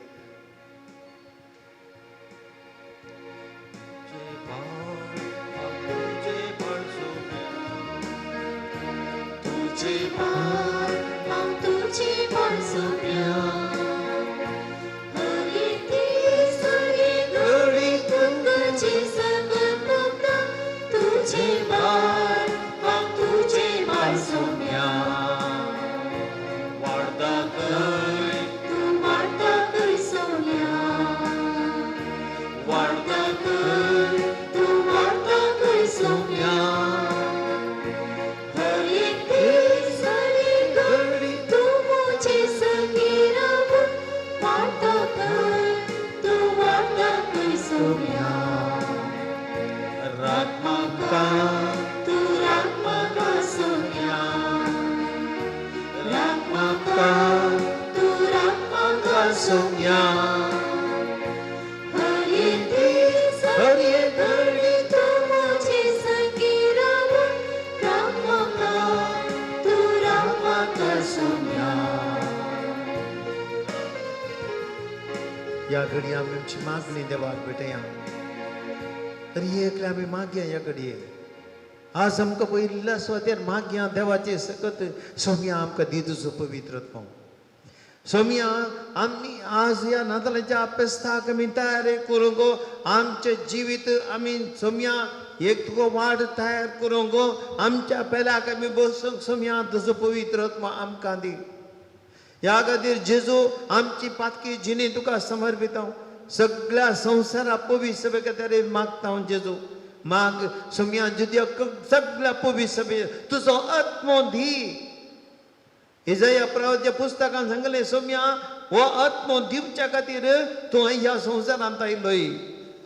या घडी आमी आमची मागणी देवाक भेटया तरी एकले आमी मागया या घडये आज आमकां पयल्या सुवातेर मागया देवाचे सकत सोम्या आमकां दिदूचो पवित्रत्व सोम्या आमी आज या नातालांच्या अभ्यासाक आमी तयारी करूंक आमचे जिवीत आमी सोम्या एक तुका वाड तयार करूंक आमच्या पेल्याक आमी बसूंक सोम्या तुजो पवित्रत्व आमकां दी ह्या खातीर जेजू आमची पातकी जिणी तुका समर्पित सगळ्या संवसारा पवित्र सभे खातीर मागता हांव जेजू माग सोम्या जुद्या सगळ्या पवित्र सभे तुजो आत्मो दी इजाया प्रवाच्या पुस्तकान सांगले सोम्या हो आत्मो दिवच्या खातीर तूं ह्या संवसारांत आयलोय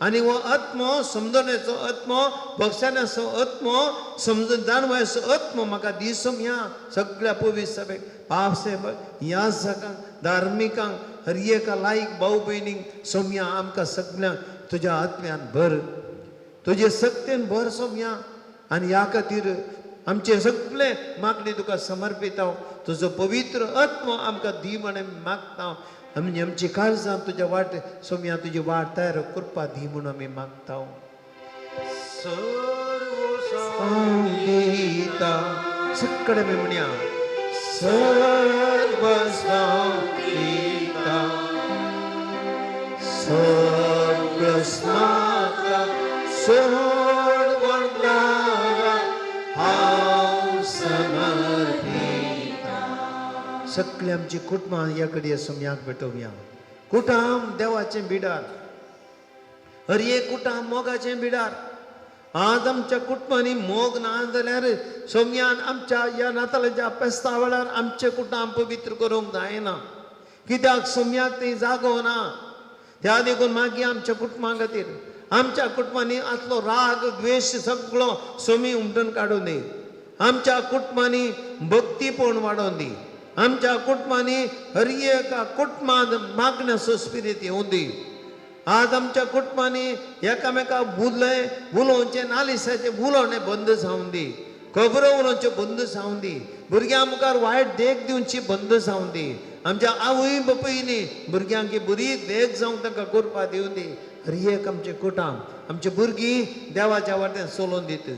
आणि वो आत्मो समजण्याचो आत्मो बक्षण्याचो आत्मो समजून जाणवायचो आत्मो म्हाका दिसोम ह्या सगळ्या पवित्र सभेक पाप सेवक याजकांक धार्मिकांक हर एका लायक भाऊ भयणींक सोम्या आमकां सगळ्यांक तुज्या आत्म्यान भर तुजे सक्तीन भर सोम्या आनी ह्या खातीर आमचे सगळे मागणी तुका समर्पित हांव तुजो पवित्र आत्मो आमकां दी म्हणून मागता आमी आमची काळजां तुज्या वाट सोम्या तुजी वाट तयार करपा दी म्हणून आमी मागता सगळे मी म्हणया सर्व संगीता सगळं स्नाता सोड वंदना हांव समर्पिता सगळी आमची कुटुंबां ह्या कडे सोम्याक भेटोवया कुटाम देवाचें बिडार हर एक कुटाम मोगाचें बिडार आज आमच्या कुटुंबांनी मोग ना जाल्यार सोम्यान आमच्या ह्या नातालाच्या फेस्ता वेळार आमचे कुटाम पवित्र करूंक जायना कित्याक सोम्याक ती जागो ना त्या देखून मागीर आमच्या कुटुंबा खातीर आमच्या कुटुंबांनी आसलो राग द्वेश सगळो सोमी उमटून काडून दी आमच्या कुटुंबांनी भक्तीपण वाडोवन दी आमच्या कुटुंबांनी हर एका कुटुंबांत मागण्याचो स्पिरीट येवं दी आज आमच्या कुटुंबांनी एकामेकाक उलोवचे नालिसाचे उलोवणे बंद जावन दी खबरो उलोवच्यो बंद जावन दी भुरग्यां मुखार वायट देख दिवची बंद जावन दी आमच्या आवय बापूयनी भुरग्यांक बरी देख जावंक तांकां करपा दिवन दी हर एक आमचे कुटाम आमचे भुरगीं देवाच्या वाटेन चलोवन दीत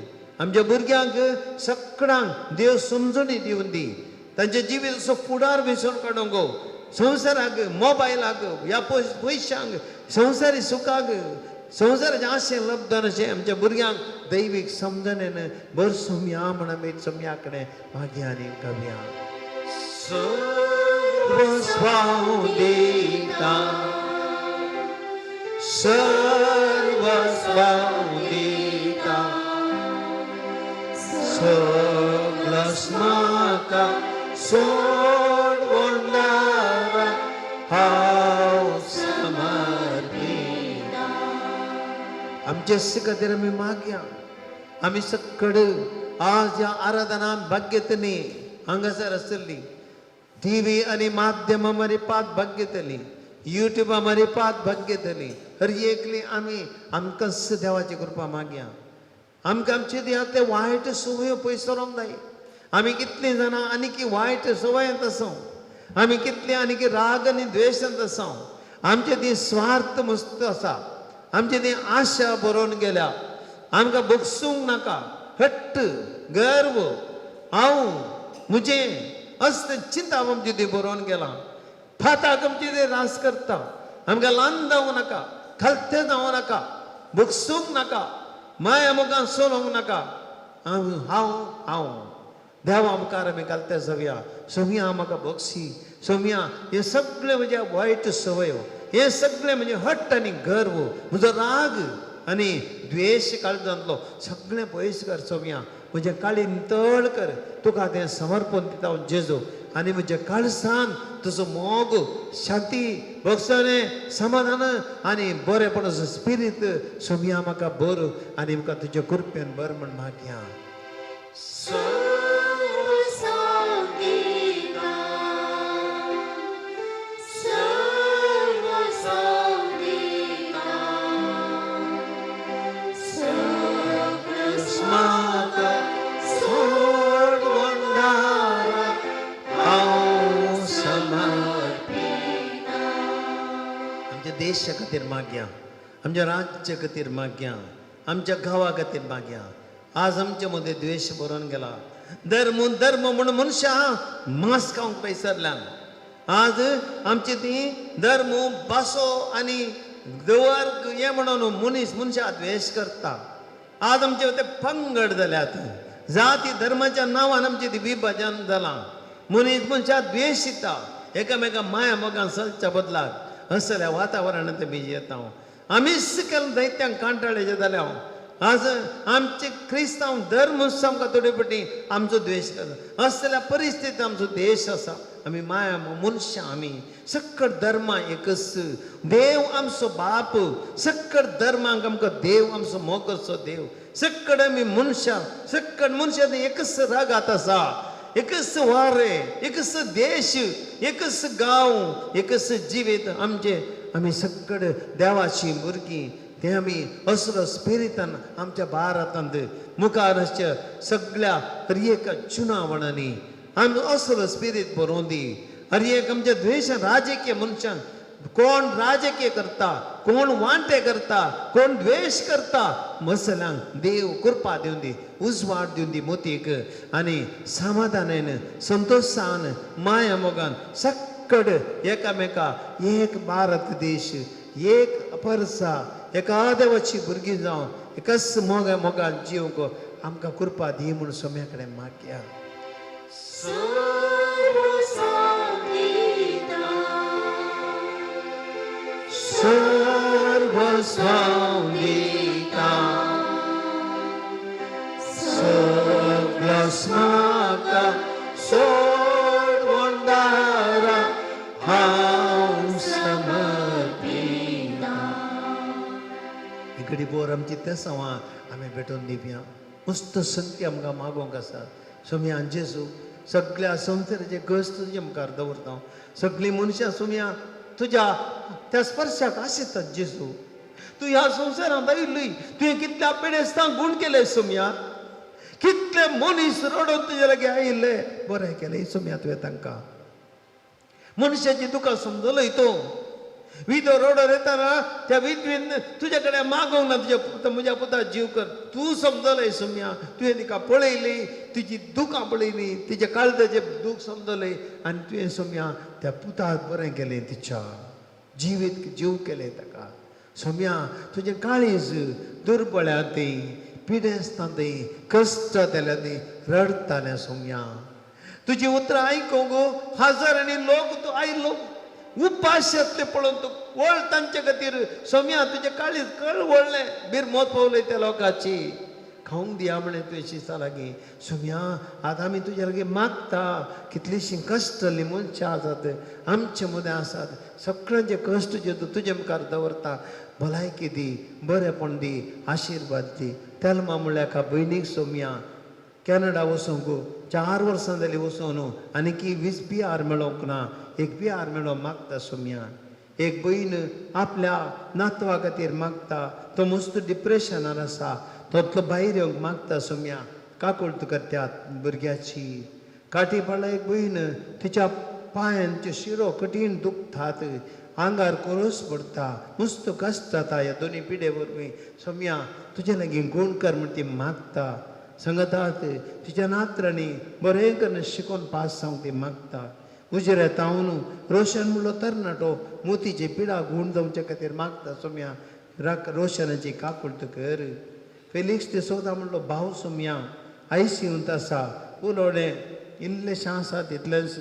आमच्या भुरग्यांक सगळ्यांक देव समजुनी दिवन दी तांचे जिवीत असो फुडार विसरून काडूंक गो संवसाराक मोबायलाक ह्या पयशांक संवसारी सुखाक संवसाराचे आशे लब्धन अशें आमच्या भुरग्यांक दैवीक समजणेन भर सोम्या म्हण आमी सोम्या कडेन मागया आनी कवया सर्व दिता सर्व दिता सगळं स्माका सोड वंदना हांव समर्पिता आमचे खातीर आमी मागया आमी सकड आज ह्या आराधना भाग्यतली हांगासर आसतली टीव्ही आनी माध्यमा मारीपात भाग्यतली युट्यूबा मारीपात भाग्यतली हर एकली आमी आमकां देवाची कृपा मागया आमकां आमचे देहांतले वायट सवयो पयसरोंक जाय आमी कितलीं जाणां आनीक वायट सवयांत आसा आमी कितलीं आनीक राग आनी द्वेशांत आसा आमचे ती स्वार्थ मस्त आसा आमचे ती आशा बरोवन गेल्या आमकां भोगसूंक नाका हट्ट गर्व हांव म्हजें अस्त चिंता आमची ती बरोवन गेला फाताक आमची ती रास करता आमकां ल्हान जावं नाका खालते जावं नाका भोगसूंक नाका माया मोगान सोलोवंक नाका हांव देवा मुखार आमी घालता जावया सोम्या म्हाका बक्षी सोम्या हे सगळे म्हजे वायट सवयो हे सगळे म्हणजे हट्ट आनी गर्व म्हजो राग आनी द्वेश काळजांतलो सगळें पयस कर सोम्या म्हजें काळी नितळ कर तुका तें समर्पण दिता हांव जेजू आनी म्हज्या काळजान तुजो मोग शांती बक्षणे समाधान आनी बरेपणाचो स्पिरीट सोम्या म्हाका भर आनी म्हाका तुज्या कृपेन भर म्हण मागया देशा खातीर मागया आमच्या राज्या खातीर मागया आमच्या गांवा खातीर मागया आज आमच्या मदीं द्वेश बरोवन गेला धर्म म्हणून मनशा मांस खावंक पयसरल्यान आज आमची ती धर्म भासो आनी दवर हे म्हणून मनीस मनशा द्वेश करता आज आमचे ते पंगड जाल्यात जाती धर्माच्या नांवान आमची ती विभाजन जालां मनीस मनशा द्वेश दिता एकामेका माया मोगान चलच्या बदलाक असल्या वातावरणांत आमी येता आमी सकयल दैत्यांक कांटाळ्याचे जाल्या आज आमचे क्रिस्तांव धर्म सामका थोडे पटी आमचो द्वेश करता असल्या परिस्थितीत आमचो देश असा आम्ही माया मनुष्य आम्ही सक्कट धर्मा एकच देव आमचो बाप सक्कट धर्मांक आमकां देव आमचो मोगचो देव सक्कट आमी मनशां सक्कट मनशां एकच रागात आसा एकच वारे एकच देश एकच गांव एकच जिवीत आमचे आमी सक्कट देवाची भुरगीं ते आमी असलो स्पिरितान आमच्या भारतांत मुखार असच्या सगळ्या हर एका चुनावणांनी आमी असलो स्पिरीट बरोवन दी हर एक आमच्या द्वेशान राजकीय मनशांक कोण राजकीय करता कोण वांटे करता कोण द्वेष करता मसल्यांक देव कृपा दिवन दी उजवाड दिवन दी मोतीक आनी समाधानान संतोषान माया मोगान सक्कट एकामेका एक भारत देश एक परसा एका देवाची भुरगीं जावन एकच मोगान जिवंक आमकां कृपा दी म्हूण सोम्या कडेन मागया सर्व स्वामिता सगळा स्माका सोडवणारा हांव समर्पिता इकडे बोर आमची त्या सवां आमी भेटोवन दिवया मस्त संती आमकां मागोवंक आसा सोम्या जेजू सगळ्या संवसाराचे कश्ट तुजे मुखार दवरता सगळीं मनशां सोम्या तुज्या त्या स्पर्शाक आशितात जेजू तूं ह्या संवसारांत आयिल्ली तुवें कितल्या पेडेस्तांक गुण केले सोम्या कितले मनीस रडोन तुजे लागीं आयिल्ले बरें केलें सोम्या तुवें तांकां मनशाची तुका समजलोय तो विधो रोडर येताना त्या विधवेन तुझ्या कडेन मागोंक ना तुज्या म्हज्या पुता जीव कर तूं समजलय सोम्या तुवें तिका पळयली तुजी दुखां पळयली तिच्या काळजाचें दूख समजलय आनी तुवें सोम्या त्या पुताक बरें केलें तिच्या जिवीत जीव केलें ताका सोम्या तुजें काळीज दुर्बळ्या ती पिडेस्तां ती कश्ट जाल्या ती रडतालें सोम्या तुजी उतरां आयकूंक हजारांनी लोक तूं आयलो उपास येतले पळोवन तूं वळ तांचे खातीर सोम्या तुजे काळीज कळ वळलें बिरमोत पावले त्या लोकांची खावंक दिया म्हणे तुवें शिसा लागीं सोम्या आतां आमी तुजे लागीं मागता कितलींशीं कश्ट जाल्लीं मनशां आसात आमचे मदें आसात सगळ्यांचे कश्ट जे तूं तुजे मुखार दवरता भलायकी दी बरेंपण दी आशिर्वाद दी तेलमा म्हणल्यार एका भयणीक सोम्या कॅनडा वचूंक 4 वर्सां जालीं वचून आनी की 20 PR मेळोंक ना एक PR मेळो मागता सोम्या एक भयण आपल्या नातवा खातीर मागता तो मस्त डिप्रेशनान आसा तोतलो भायर येवंक मागता सोम्या काकूळ तुका त्या भुरग्याची काटी पडला एक भयण तिच्या पांयांच्यो शिरो कठीण दुखतात आंगार कोरोस पडटा मस्त कश्ट जाता ह्या दोनी पिडे वरवीं सोम्या तुजे लागीं गूण कर म्हण ती मागता सांगतात तिच्या नात्रांनी बरें करून शिकोवन पास जावंक ती मागता उजिऱ्या तावन रोशन म्हणलो तरणाटो मोतीची पिडा गूण जावचे खातीर मागता सोम्या रोशनाची काकूळट कर फेलिक्स ते सोदा म्हणलो भाव सोम्या ICUंत आसा उलोडे इल्लेशें आसा तितलेंच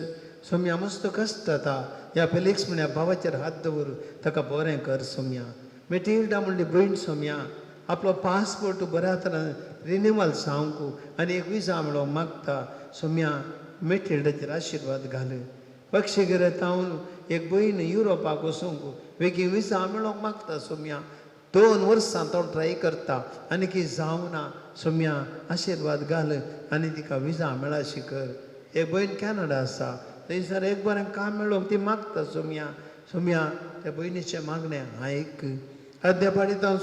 सोम्या मस्त कश्ट जाता ह्या फेलिक्स म्हण्या भावाचेर हात दवर ताका बरें कर सोम्या मेटिल्डा म्हणली भयण सोम्या आपलो पासपोर्ट बऱ्या तरेन रिन्यूवल जावंक आनी एक विजा मेळोवंक मागता सोम्या मेटिल्डाचेर आशिर्वाद घाल पक्षीगिरे तावन एक भयण युरोपाक वचूंक वेगळी विजा मेळोवंक मागता सोम्या 2 वर्सां तो ट्राय करता आनी की जावना सोम्या आशिर्वाद घाल आनी तिका विजा मेळाशी कर एक भयण कॅनडा आसा थंयसर एक बरें काम मेळोवंक ती मागता सोम्या सोम्या त्या भयणीचें मागणें आयक अद्यापाडी तो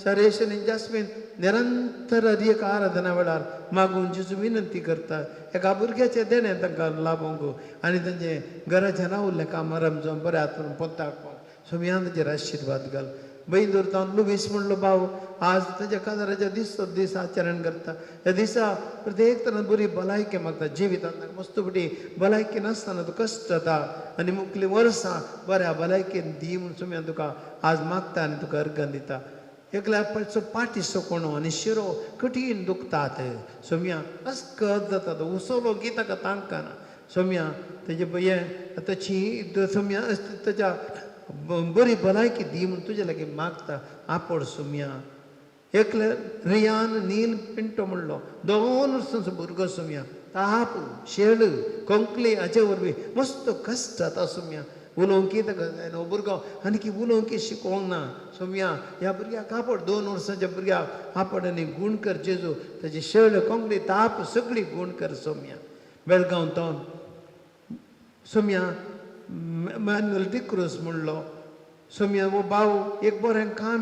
सरेशन जास्मीन निरंतर एक आराधना वेळार मागून जेजू विनंती करता एका भुरग्याचें देणें तांकां लाभोवंक आनी तांचे घराचें रावल्लें कामां रमजोवन बऱ्या हातून पोंताक सोम्या ताचेर आशिर्वाद घाल भयण दवरता लुबीस म्हणलो भाव आज ताच्या काजाराच्या दीस आचरण करता ह्या दिसा प्रत्येक तरान बरी भलायकी मागता जिवितांत मस्तपटी भलायकी नासतना तूं कश्ट जाता आनी मुखलीं वर्सां बऱ्या भलायकेन दी म्हूण सोम्या तुका आज मागता आनी तुका अर्घन दिता एकल्या पाटी सोकोणो आनी शिरो कठीण दुखतात सोम्या अस्कत जाता तो उसोलो की ताका तांकाना सोम्या तेजे हें ताची सोम्या ताच्या बरी भलायकी दी म्हूण तुजे लागीं मागता आपोड सोम्या एकलं रियान नील पिंटो म्हणलो 2 वर्सांचो भुरगो सोम्या ताप शेळ कोंकली हाचे वरवीं मस्त कश्ट जाता सोम्या उलोवंक कितें जायना भुरगो आनी की उलोवंक शिकोवंक ना सोम्या ह्या भुरग्याक कापड 2 वर्सांच्या भुरग्याक कापड आनी गूण कर जेजू ताची शेळ कोंकली ताप सगळी गूण कर सोम्या बेळगांव तावन सोम्या मॅन्युअल डिक्रूस म्हणलो सोम्या वो भाव एक बरें काम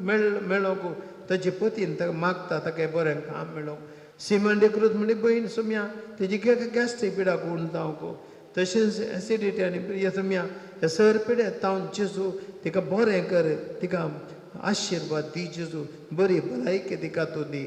मेळ्ळो गो ताचे पतीन ताका मागता ताका बरें काम मेळो सिमन डिक्रूस म्हणजे बहीण सोम्या तेजी गॅस्ट्रीक पिडा गूण जावं गो तशेंच एसिडिटी आनी हे सोम्या हे सर पिड्या तावन जेजू तिका बरें कर तिका आशिर्वाद दी जेजू बरी भलायकी तिका तूं दी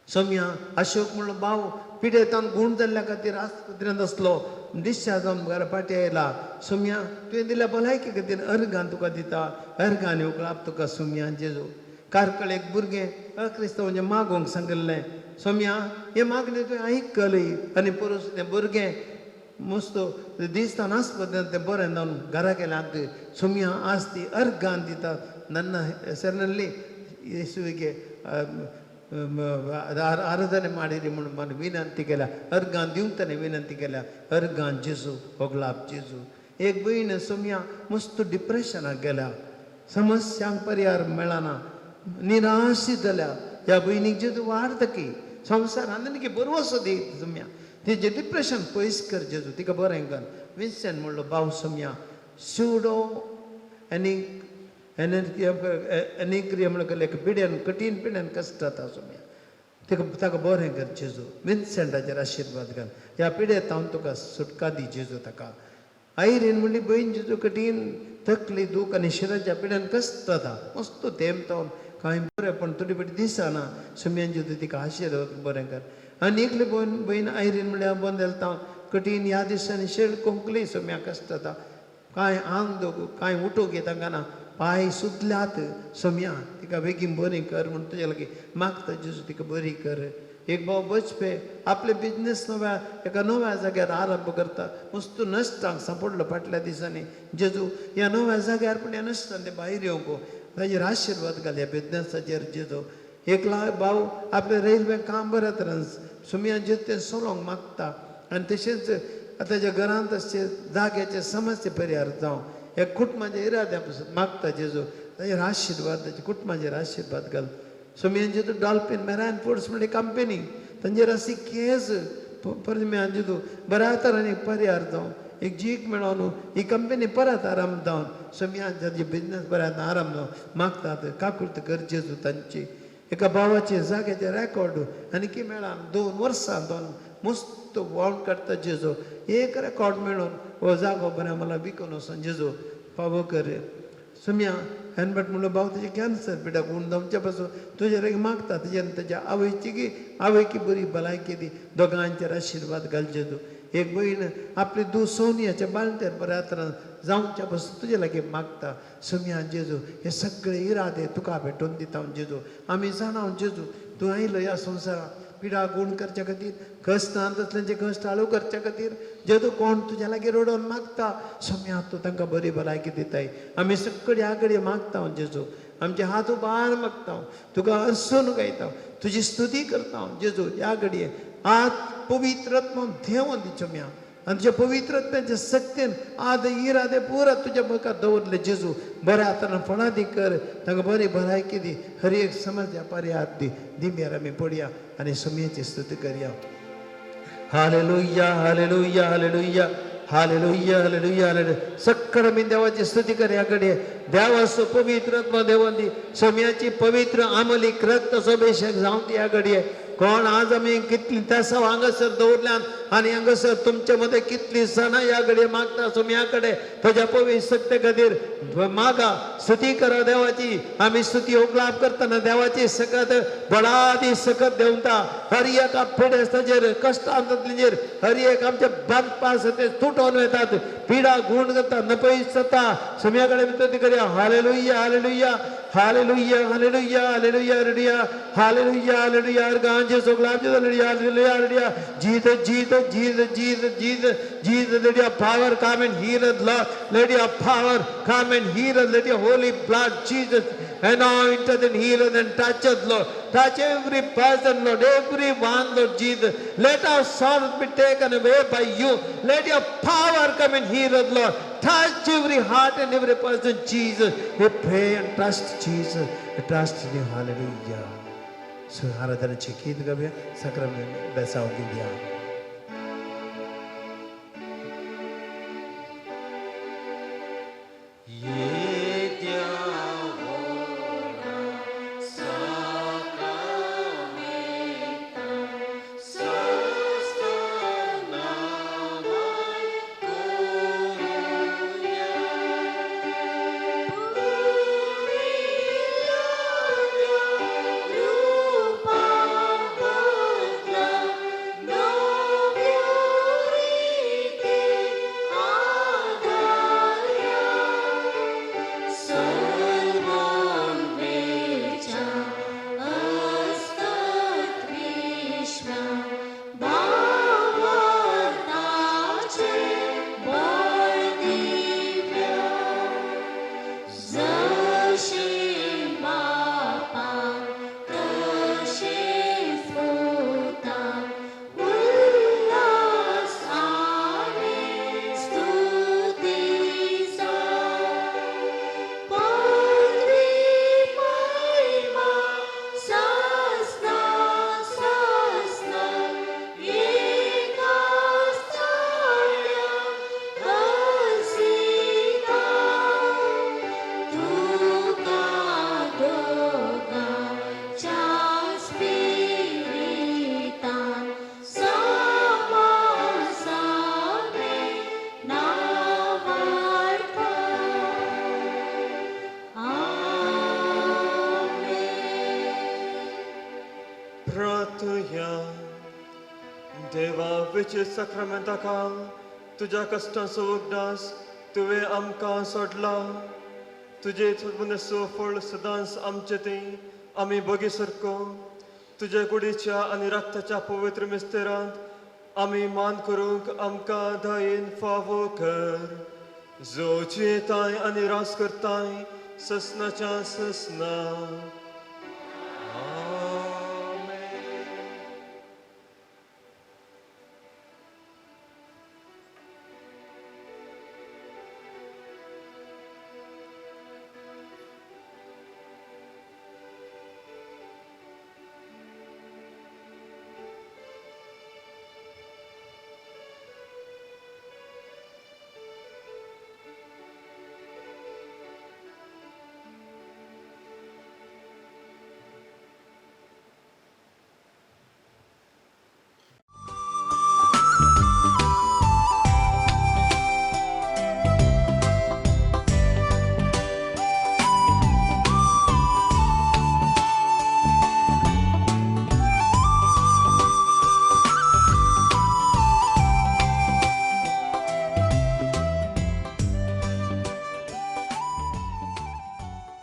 सोम्या अशोक म्हणलो भाव पिड्या तावन गूण जाल्ल्या खातीर आस्पत्रेंत आसलो डिस्चार्ज जावन घरा फाटीं आयला सोम्या तुवें दिल्या भलायकी खातीर अर्गां तुका दिता अर्गां उकळाप तुका सोम्या जेजू कारकळ एक भुरगें अक्रिस्तवांचें मागोवंक सांगिल्लें सोम्या हे मागणें तुवें आयकली आनी परस तें भुरगें मस्त दिसता आस्पत्रेंत तें बरें जावन घरा गेल्यात सोम्या आज ती अर्गां दितात नन्ना ಹೆಸರಿನಲ್ಲಿ ಯೇಸುವಿಗೆ ಆರಾಧನೆ ಮಾಡಿರಿ म्हणून विनंती केल्या अर्गां दिवंक ताणें विनंती केल्या अर्गां जेजू होगलाप जेजू एक भयण सोम्या मस्त डिप्रेशनाक गेल्या समस्यांक पर्याय मेळना निराशी जाल्या ह्या भयणीक जेजू वाडतकी संवसारान आनी बरोसो दी सोम्या तिजें डिप्रेशन पयस कर जेजू तिका बरें कर विन्सेंट म्हणलो भाव सोम्या सुडो एनिक्रिया म्हणून एक पिड्यान कठीण पिड्यान कश्ट जाता सोम्या तिका ताका बरें कर जेजू विन्सेंटाचेर आशिर्वाद घाल ह्या पिड्यात हांव तुका सुटका दी जेजू ताका आयरीन म्हणली बहीण जेजू कठीण तकली दूख आनी शिराच्या पिड्यान कश्ट जाता मस्त थेंब तावन कांय बरें पण थोडी फाटी दिसना सोम्यान जेजू तिका आशिर्वाद बरें कर आनी एकली बहीण आयरीन म्हणल्यार बंद जाता कठीण ह्या दिसांनी शेळ कोंकली सोम्या कश्ट जाता कांय आंग दोग कांय उठूंक येता ना पांय सुटल्यात सोम्या तिका बेगीन बरी कर म्हूण तुजे लागीं मागता जेजू तिका बरी कर एक भाव बचपे आपले बिजनेस एका नव्या जाग्यार आरंभ करता मस्त नश्टांक सांपडलो फाटल्या दिसांनी जेजू ह्या नव्या जाग्यार पूण ह्या नश्टान ते भायर येवंक ताजेर आशिर्वाद घाल ह्या बिजनेसाचेर जेजू एक भाव आपले रेल्वे काम बऱ्या तरेन सोम्या जेजू तें चलोवंक मागता आनी तशेंच ताच्या घरांत अशे जाग्याचे समस्या परिहार जावं एक कुटुंबाच्या इराद्या पासून मागता जेजू ताजेर आशिर्वाद ताच्या कुटुंबाचेर आशिर्वाद घाल सोम्यान जेजू डॉल्फिन मेरायन फुड्स म्हणजे कंपनी तांचेर अशी केस परम्या जेजू बऱ्या तरेन परिहार जावं एक जीक मेळोन ही कंपनी परत आराम जावन सोम्या ताजे बिजनेस बऱ्या आराम जावं मागतात काकुर्त कर जेजू तांची एका भावाचे जाग्याचे रेकॉर्ड आनी की मेळान 2 वर्सां जावन मस्त वावण काडटा जेजू एक रेकॉर्ड मेळोन हो जागो बरें मला विकून वचोन जेजू फावो कर सोम्या हेनबट म्हणलो भाव तुजे कॅन्सर पिड्या गुण जावचे पासून तुजे रे मागता तुज्यान ताच्या आवयकी बरी भलायकी दी दोगांचेर आशिर्वाद घाल जेजू एक भयण आपली धूव सोनियाच्या बाळंतेर बऱ्या तरेन जावच्या पासून तुजे लागीं मागता सोम्या जेजू हे सगळे इरादे तुका भेटोवन दिता जेजू आमी जाणा जेजू तूं आयलो ह्या संवसाराक पिडा गूण करच्या खातीर कश्टांत असल्यांचे कश्ट हाळू करच्या खातीर जेजू कोण तुज्या लागीं रडोवन मागता सोम्या तूं तांकां बरी भलायकी दिताय आमी सगळे ह्या घडये मागता जेजू आमचे हात उबार मागता तुका अर्सून गायता तुजी स्तुती करता जेजू ह्या घडये आज पवित्रत्व देव दी सोम्या आनी तुज्या पवित्रत्वाचे सक्तीन आद इरादे पुरा तुज्या मुखार दवरले जेजू बऱ्या तरेन फळादी कर तांकां बरी भलायकी दी हर एक समस्या पर्याय दी दिम्यार आमी पडया आनी सोम्याची स्तुती करया hallelujah hallelujah hallelujah hallelujah hallelujah hallelujah सक्कड आमी देवाची स्तुती करया घडये देवाचो पवित्रत्व देवान दी सोम्याची पवित्र आमलीक रक्त अभिषेक जावं ती ह्या घडये कोण आज आमी कितली तासां हांगासर दवरल्यान आनी हांगासर तुमचे मदें कितली सणां ह्या घडये मागता सोम्या कडेन तुज्या पवित्रते खातीर मागा स्तुती करा देवाची आमी स्तुती ओगलाप करतना देवाची सकत बळादी सकत देंवता हर एक पिडे ताचेर कश्टांतलेर हर एक आमचे बांदपास ते तुटोवन वतात पिडा गूण करता नपयस जाता सोम्या कडेन स्तुती करया hallelujah hallelujah hallelujah hallelujah hallelujah hallelujah hallelujah hallelujah अर्गांजे सोगलाब hallelujah hallelujah hallelujah Jesus Jesus Jesus Jesus Jesus Jesus let your power come and heal us Lord let your power come and heal us let your holy blood Jesus anoint us and heal us and touch us Lord touch every person Lord everyone Lord Jesus let our sorrows be taken away by you let your power come and heal us Lord touch every heart and every person Jesus we pray and trust Jesus we trust in you hallelujah so आराधना चिकित कभी सक्रामेंट बैसा होगी दिया देवा विचे सक्रमेंताकाल तुझ्या कष्टांचो उगडास तुवें आमकां सोडला तुजे मनसो फळ सदांच आमचे ती आमी बगी सरको तुजे कुडीच्या आनी रक्ताच्या पवित्र मिस्तेरांत आमी मान करूंक आमकां दायेन फावो कर जो जियेताय आनी रास करताय ससनाच्या ससना